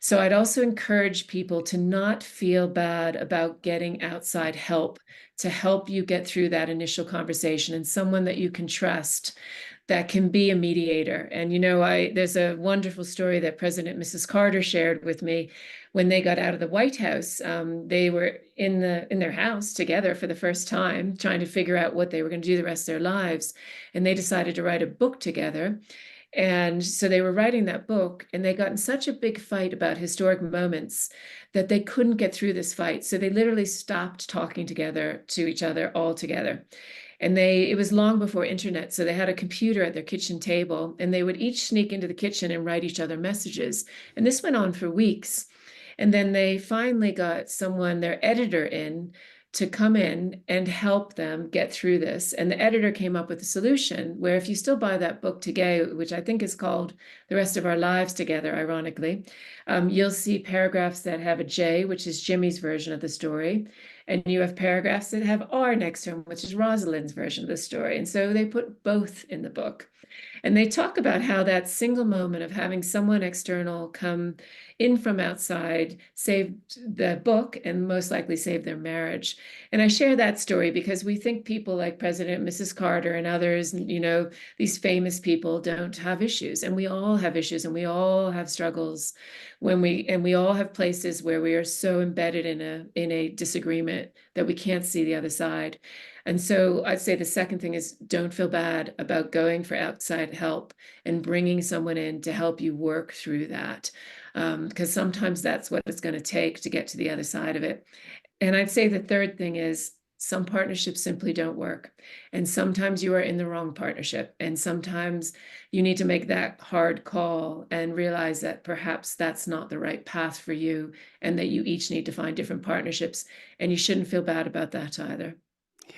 So I'd also encourage people to not feel bad about getting outside help to help you get through that initial conversation, and someone that you can trust that can be a mediator. And there's a wonderful story that President and Mrs. Carter shared with me when they got out of the White House. They were in their house together for the first time, trying to figure out what they were going to do the rest of their lives, and they decided to write a book together. And so they were writing that book, and they got in such a big fight about historic moments that they couldn't get through this fight. So they literally stopped talking together to each other altogether. And it was long before internet, so they had a computer at their kitchen table, and they would each sneak into the kitchen and write each other messages. And this went on for weeks. And then they finally got someone, their editor, in to come in and help them get through this. And the editor came up with a solution where if you still buy that book today, which I think is called The Rest of Our Lives Together, ironically, you'll see paragraphs that have a J, which is Jimmy's version of the story. And you have paragraphs that have R next to them, which is Rosalind's version of the story. And so they put both in the book. And they talk about how that single moment of having someone external come in from outside saved the book and most likely saved their marriage. And I share that story because we think people like President and Mrs. Carter and others, these famous people don't have issues. And we all have issues, and we all have struggles we all have places where we are so embedded in a disagreement that we can't see the other side. And so I'd say the second thing is don't feel bad about going for outside help and bringing someone in to help you work through that. Because sometimes that's what it's going to take to get to the other side of it. And I'd say the third thing is some partnerships simply don't work. And sometimes you are in the wrong partnership. And sometimes you need to make that hard call and realize that perhaps that's not the right path for you, and that you each need to find different partnerships. And you shouldn't feel bad about that either. Yeah.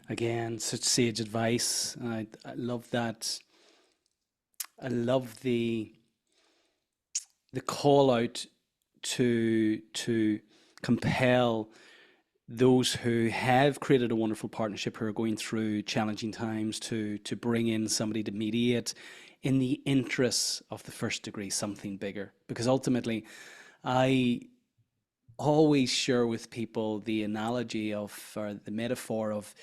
Again, such sage advice. I love that. I love the call out to compel those who have created a wonderful partnership, who are going through challenging times, to bring in somebody to mediate in the interests of the first degree, something bigger. Because ultimately, I always share with people the analogy of, or the metaphor of,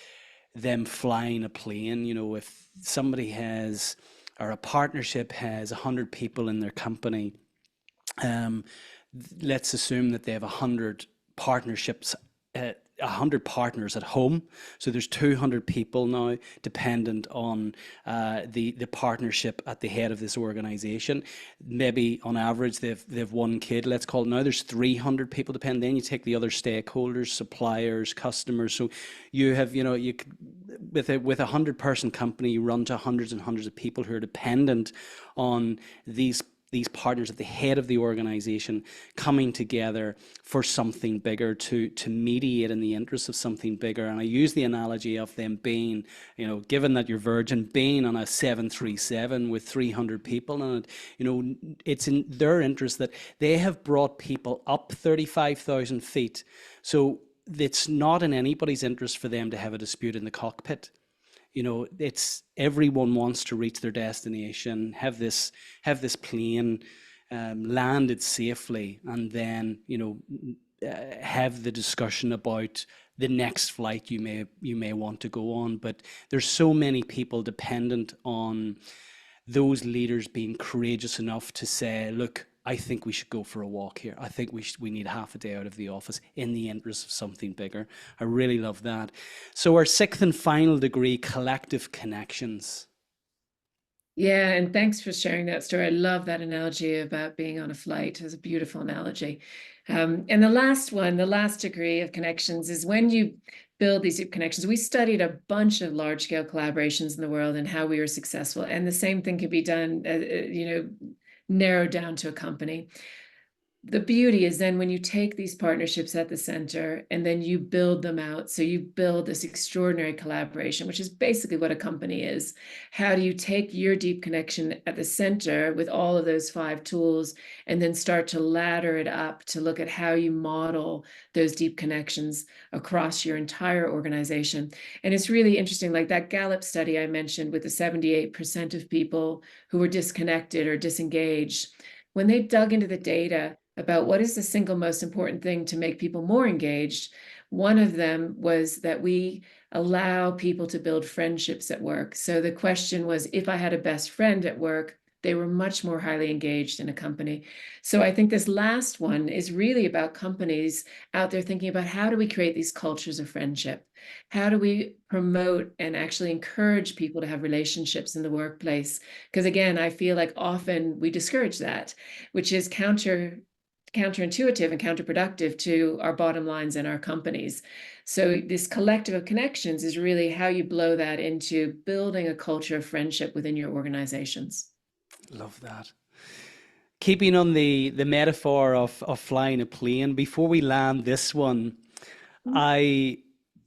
them flying a plane. If somebody has, or a partnership has 100 people in their company, um, let's assume that they have 100 partnerships, 100 partners at home. So there's 200 people now dependent on the partnership at the head of this organization. Maybe on average they've one kid. Let's call it now. There's 300 people dependent. Then you take the other stakeholders, suppliers, customers. So you have, you with a 100-person company, you run to hundreds and hundreds of people who are dependent on these partners at the head of the organization coming together for something bigger, to mediate in the interest of something bigger. And I use the analogy of them being, given that you're Virgin, being on a 737 with 300 people on it. It's in their interest that they have brought people up 35,000 feet. So it's not in anybody's interest for them to have a dispute in the cockpit. It's, everyone wants to reach their destination, have this plane landed safely, and then have the discussion about the next flight you may want to go on. But there's so many people dependent on those leaders being courageous enough to say, look, I think we should go for a walk here. I think we need half a day out of the office in the interest of something bigger. I really love that. So our sixth and final degree, collective connections. Yeah, and thanks for sharing that story. I love that analogy about being on a flight. It's a beautiful analogy. And the last one, the last degree of connections, is when you build these deep connections. We studied a bunch of large-scale collaborations in the world and how we were successful. And the same thing could be done, narrowed down to a company. the beauty is then when you take these partnerships at the center and then you build them out. So you build this extraordinary collaboration, which is basically what a company is. How do you take your deep connection at the center with all of those 5 tools and then start to ladder it up to look at how you model those deep connections across your entire organization? And it's really interesting, like that Gallup study I mentioned with the 78% of people who were disconnected or disengaged. When they dug into the data about what is the single most important thing to make people more engaged, one of them was that we allow people to build friendships at work. So the question was, if I had a best friend at work, they were much more highly engaged in a company. So I think this last one is really about companies out there thinking about how do we create these cultures of friendship? How do we promote and actually encourage people to have relationships in the workplace? Because again, I feel like often we discourage that, which is counterintuitive and counterproductive to our bottom lines and our companies. So this collective of connections is really how you blow that into building a culture of friendship within your organizations. Love that. Keeping on the metaphor of flying a plane, before we land this one, I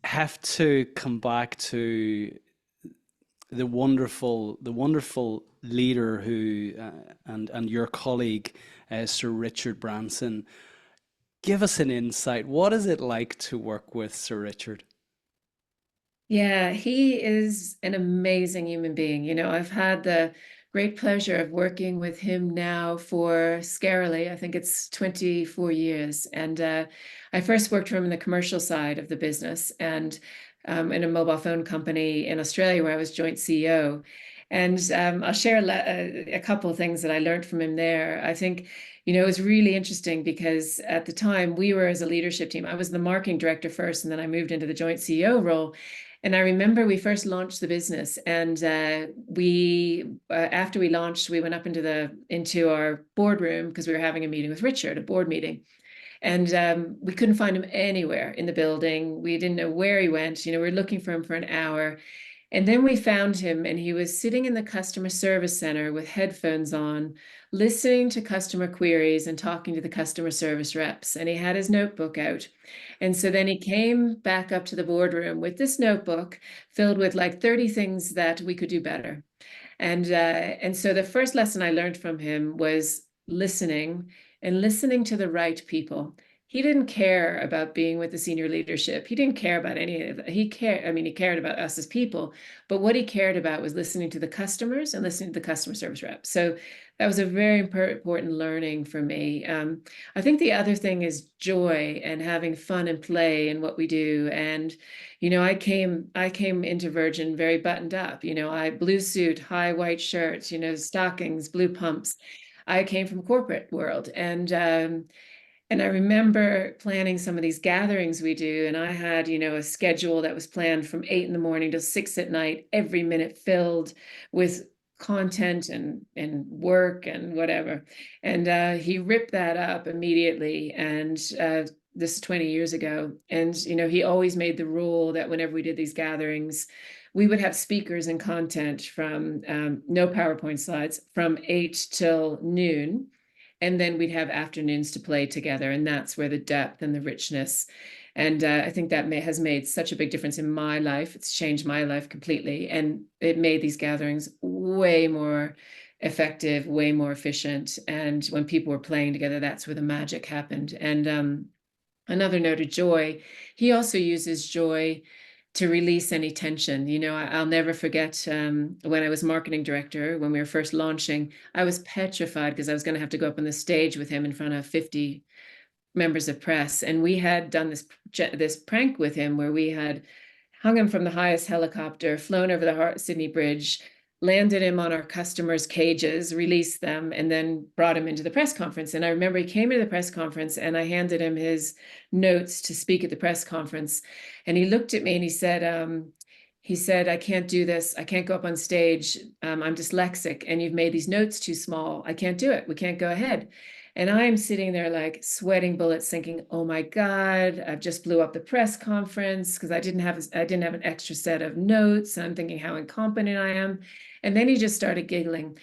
have to come back to the wonderful leader who and your colleague, Sir Richard Branson. Give us an insight. What is it like to work with Sir Richard? Yeah, he is an amazing human being. I've had the great pleasure of working with him now for scarily, I think it's 24 years. And I first worked for him in the commercial side of the business and in a mobile phone company in Australia where I was joint CEO. And I'll share a couple of things that I learned from him there. I think, it was really interesting because at the time we were as a leadership team, I was the marketing director first, and then I moved into the joint CEO role. And I remember we first launched the business, and we after we launched, we went up into our boardroom because we were having a meeting with Richard, a board meeting, and we couldn't find him anywhere in the building. We didn't know where he went. We were looking for him for an hour, and then we found him, and he was sitting in the customer service center with headphones on, listening to customer queries and talking to the customer service reps. And he had his notebook out. And so then he came back up to the boardroom with this notebook filled with like 30 things that we could do better. And so the first lesson I learned from him was listening and listening to the right people. He didn't care about being with the senior leadership. He didn't care about any of it. He cared about us as people, but what he cared about was listening to the customers and listening to the customer service reps. So that was a very important learning for me. I think the other thing is joy and having fun and play in what we do. And I came into Virgin very buttoned up. I blue suit, high white shirts, stockings, blue pumps. I came from corporate world, and I remember planning some of these gatherings we do, and I had, a schedule that was planned from 8 in the morning till 6 at night, every minute filled with content and work and whatever. And he ripped that up immediately. And this is 20 years ago. And, he always made the rule that whenever we did these gatherings, we would have speakers and content from no PowerPoint slides from 8 till noon. And then we'd have afternoons to play together. And that's where the depth and the richness. And I think that has made such a big difference in my life. It's changed my life completely. And it made these gatherings way more effective, way more efficient. And when people were playing together, that's where the magic happened. And another note of joy, he also uses joy to release any tension. I'll never forget when I was marketing director, when we were first launching, I was petrified because I was going to have to go up on the stage with him in front of 50 members of press. And we had done this prank with him where we had hung him from the highest helicopter, flown over the Sydney Bridge, landed him on our customers' cages, released them, and then brought him into the press conference. And I remember he came into the press conference and I handed him his notes to speak at the press conference. And he looked at me and he said, I can't do this. I can't go up on stage. I'm dyslexic and you've made these notes too small. I can't do it. We can't go ahead. And I'm sitting there like sweating bullets thinking, oh my God, I've just blew up the press conference because I didn't have an extra set of notes. And I'm thinking how incompetent I am. And then he just started giggling.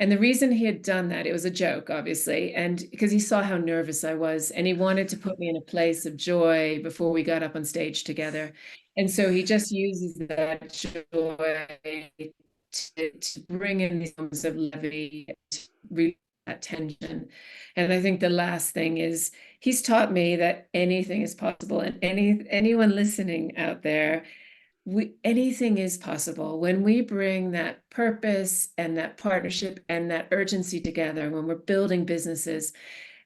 And the reason he had done that, it was a joke, obviously, and because he saw how nervous I was, and he wanted to put me in a place of joy before we got up on stage together. And so he just uses that joy to bring in these moments of levity, to relieve that tension. And I think the last thing is he's taught me that anything is possible, and anyone listening out there, anything is possible when we bring that purpose and that partnership and that urgency together when we're building businesses.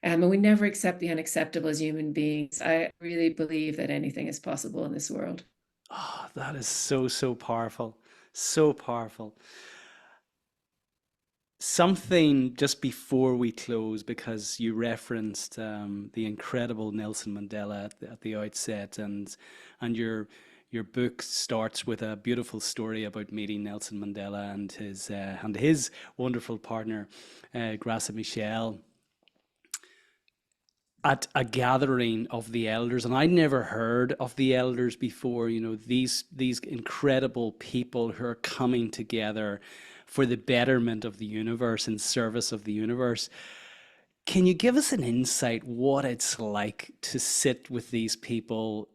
And we never accept the unacceptable as human beings. I really believe that anything is possible in this world. Oh, that is so, so powerful. So powerful. Something just before we close, because you referenced the incredible Nelson Mandela at the outset, and your book starts with a beautiful story about meeting Nelson Mandela and his wonderful partner, Graça Michel, at a gathering of the elders. And I'd never heard of the elders before, these incredible people who are coming together for the betterment of the universe, in service of the universe. Can you give us an insight what it's like to sit with these people,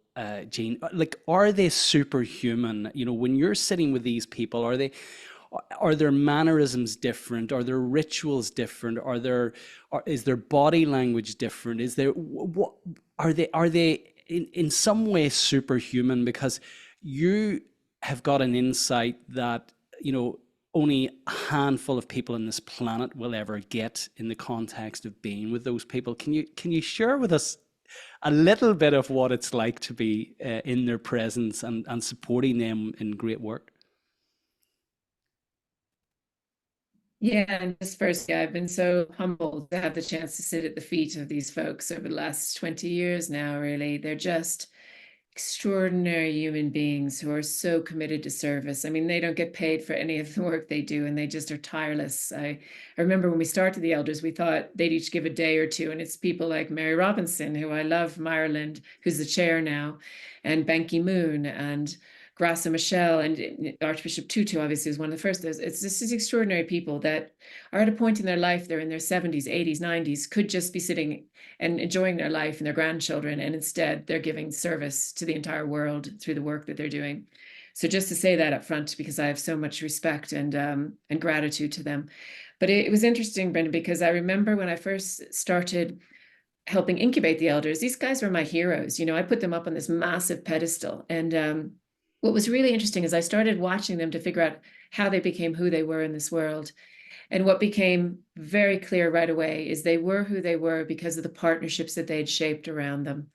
Jean? Like, are they superhuman? When you're sitting with these people, are their mannerisms different? Are their rituals different? Is their body language different? Is there what are they in some way superhuman? Because you have got an insight that only a handful of people on this planet will ever get in the context of being with those people. Can you share with us a little bit of what it's like to be in their presence and supporting them in great work? Yeah, and just first, yeah, I've been so humbled to have the chance to sit at the feet of these folks over the last 20 years now, really. They're just extraordinary human beings who are so committed to service. I mean, they don't get paid for any of the work they do, and they just are tireless. I remember when we started the Elders, we thought they'd each give a day or two, and it's people like Mary Robinson, who I love from Ireland, who's the chair now, and Ban Ki-moon, and Graça Michel, and Archbishop Tutu, obviously, is one of the first. It's just these extraordinary people that are at a point in their life, they're in their 70s, 80s, 90s, could just be sitting and enjoying their life and their grandchildren, and instead they're giving service to the entire world through the work that they're doing. So just to say that up front, because I have so much respect and gratitude to them. But it was interesting, Brendan, because I remember when I first started helping incubate the elders, these guys were my heroes. I put them up on this massive pedestal. And what was really interesting is I started watching them to figure out how they became who they were in this world. And what became very clear right away is they were who they were because of the partnerships that they'd shaped around them.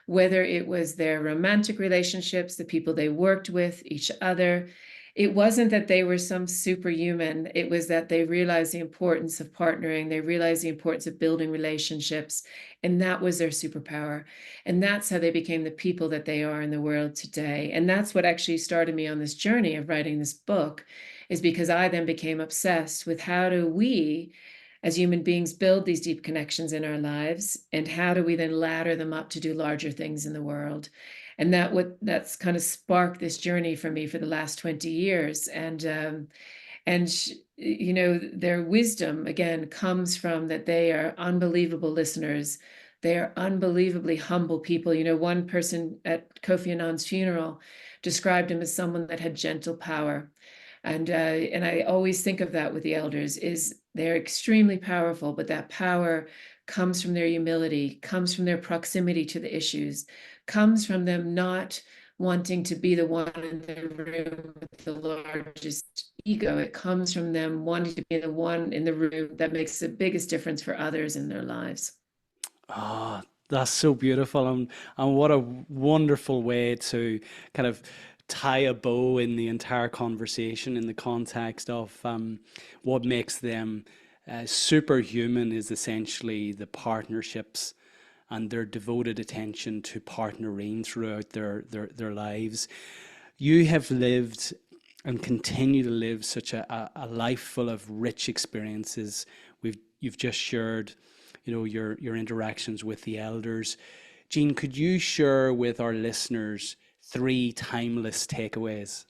Whether it was their romantic relationships, the people they worked with, each other, it wasn't that they were some superhuman. It was that they realized the importance of partnering. They realized the importance of building relationships. And that was their superpower. And that's how they became the people that they are in the world today. And that's what actually started me on this journey of writing this book, is because I then became obsessed with how do we as human beings build these deep connections in our lives, and how do we then ladder them up to do larger things in the world. And that's kind of sparked this journey for me for the last 20 years. And their wisdom again comes from that they are unbelievable listeners. They are unbelievably humble people. One person at Kofi Annan's funeral described him as someone that had gentle power. And I always think of that with the elders, is they're extremely powerful, but that power comes from their humility, comes from their proximity to the issues, comes from them not wanting to be the one in the room with the largest ego. It comes from them wanting to be the one in the room that makes the biggest difference for others in their lives. Ah, that's so beautiful, and what a wonderful way to kind of tie a bow in the entire conversation in the context of what makes them superhuman is essentially the partnerships and their devoted attention to partnering throughout their lives. You have lived and continue to live such a life full of rich experiences. You've just shared, your interactions with the elders. Jean, could you share with our listeners three timeless takeaways?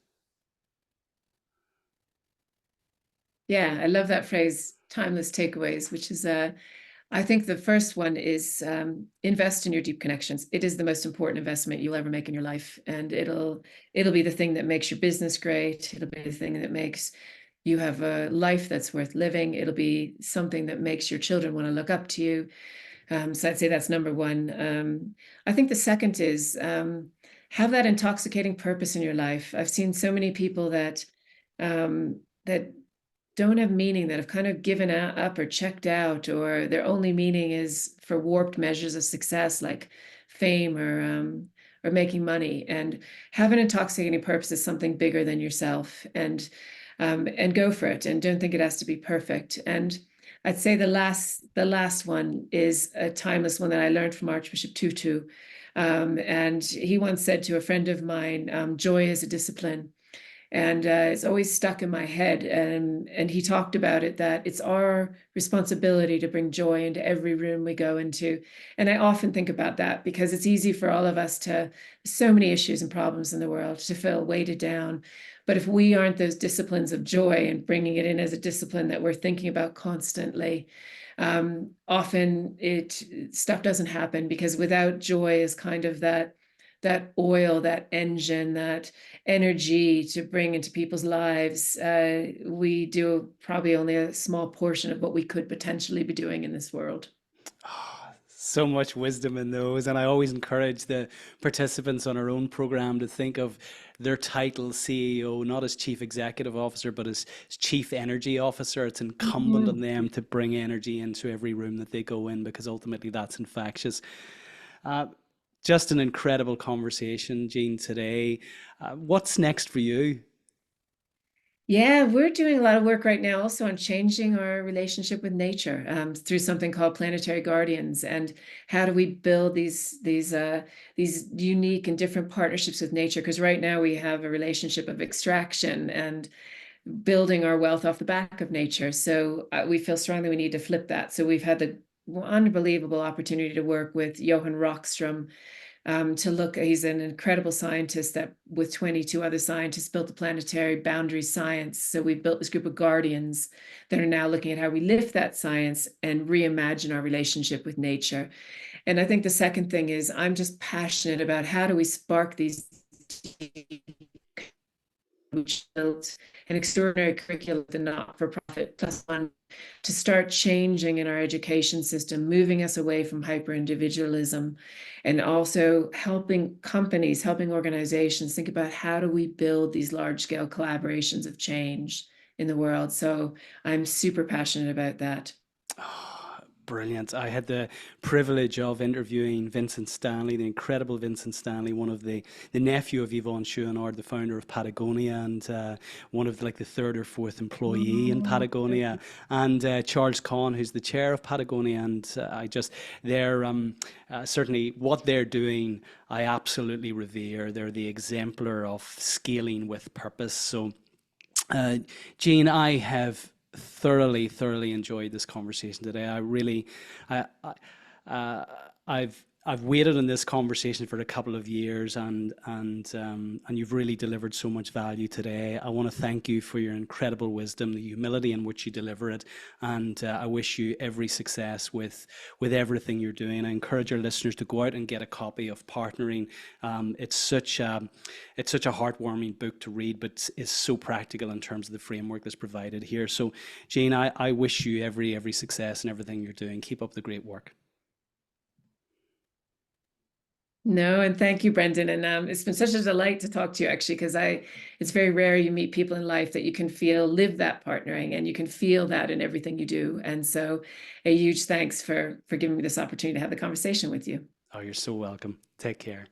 Yeah, I love that phrase, timeless takeaways, which is I think the first one is invest in your deep connections. It is the most important investment you'll ever make in your life, and it'll be the thing that makes your business great. It'll be the thing that makes you have a life that's worth living. It'll be something that makes your children want to look up to you. So I'd say that's number one. I think the second is have that intoxicating purpose in your life. I've seen so many people that don't have meaning, that have kind of given up or checked out, or their only meaning is for warped measures of success, like fame or making money. And have an intoxicating purpose is something bigger than yourself, and go for it. And don't think it has to be perfect. And I'd say the last one is a timeless one that I learned from Archbishop Tutu. And he once said to a friend of mine, joy is a discipline. And it's always stuck in my head. And he talked about it, that it's our responsibility to bring joy into every room we go into. And I often think about that, because it's easy for all of us to, so many issues and problems in the world, to feel weighted down. But if we aren't those disciplines of joy and bringing it in as a discipline that we're thinking about constantly, often stuff doesn't happen, because without joy is kind of that oil, that engine, that energy to bring into people's lives. We do probably only a small portion of what we could potentially be doing in this world. So much wisdom in those. And I always encourage the participants on our own program to think of their title CEO not as chief executive officer, but as chief energy officer. It's incumbent on them to bring energy into every room that they go in, because ultimately that's infectious. Uh, just an incredible conversation, Jean, today. What's next for you? Yeah, we're doing a lot of work right now also on changing our relationship with nature, through something called planetary guardians. And how do we build these unique and different partnerships with nature? Because right now we have a relationship of extraction and building our wealth off the back of nature. So we feel strongly we need to flip that. So we've had the unbelievable opportunity to work with Johan Rockström, to look. He's an incredible scientist that, with 22 other scientists, built the planetary boundary science. So we built this group of guardians that are now looking at how we lift that science and reimagine our relationship with nature. And I think the second thing is, I'm just passionate about how do we spark these, which built an extraordinary curriculum at the not-for-profit plus one, to start changing in our education system, moving us away from hyper-individualism, and also helping companies, helping organizations think about how do we build these large-scale collaborations of change in the world. So I'm super passionate about that. Brilliant. I had the privilege of interviewing Vincent Stanley, the incredible Vincent Stanley, one of the nephew of Yvonne Chouinard, the founder of Patagonia, and one of like the third or fourth employee in Patagonia, and Charles Kahn, who's the chair of Patagonia. And they're certainly what they're doing, I absolutely revere. They're the exemplar of scaling with purpose. So, Jean, I have thoroughly enjoyed this conversation today. I really, I've waited on this conversation for a couple of years, and you've really delivered so much value today. I want to thank you for your incredible wisdom, the humility in which you deliver it, and I wish you every success with everything you're doing. I encourage our listeners to go out and get a copy of Partnering. It's such a heartwarming book to read, but is so practical in terms of the framework that's provided here. So, Jane, I wish you every success in everything you're doing. Keep up the great work. No, and thank you, Brendan. And it's been such a delight to talk to you, actually, because it's very rare you meet people in life that you can live that partnering, and you can feel that in everything you do. And so a huge thanks for giving me this opportunity to have the conversation with you. Oh, you're so welcome. Take care.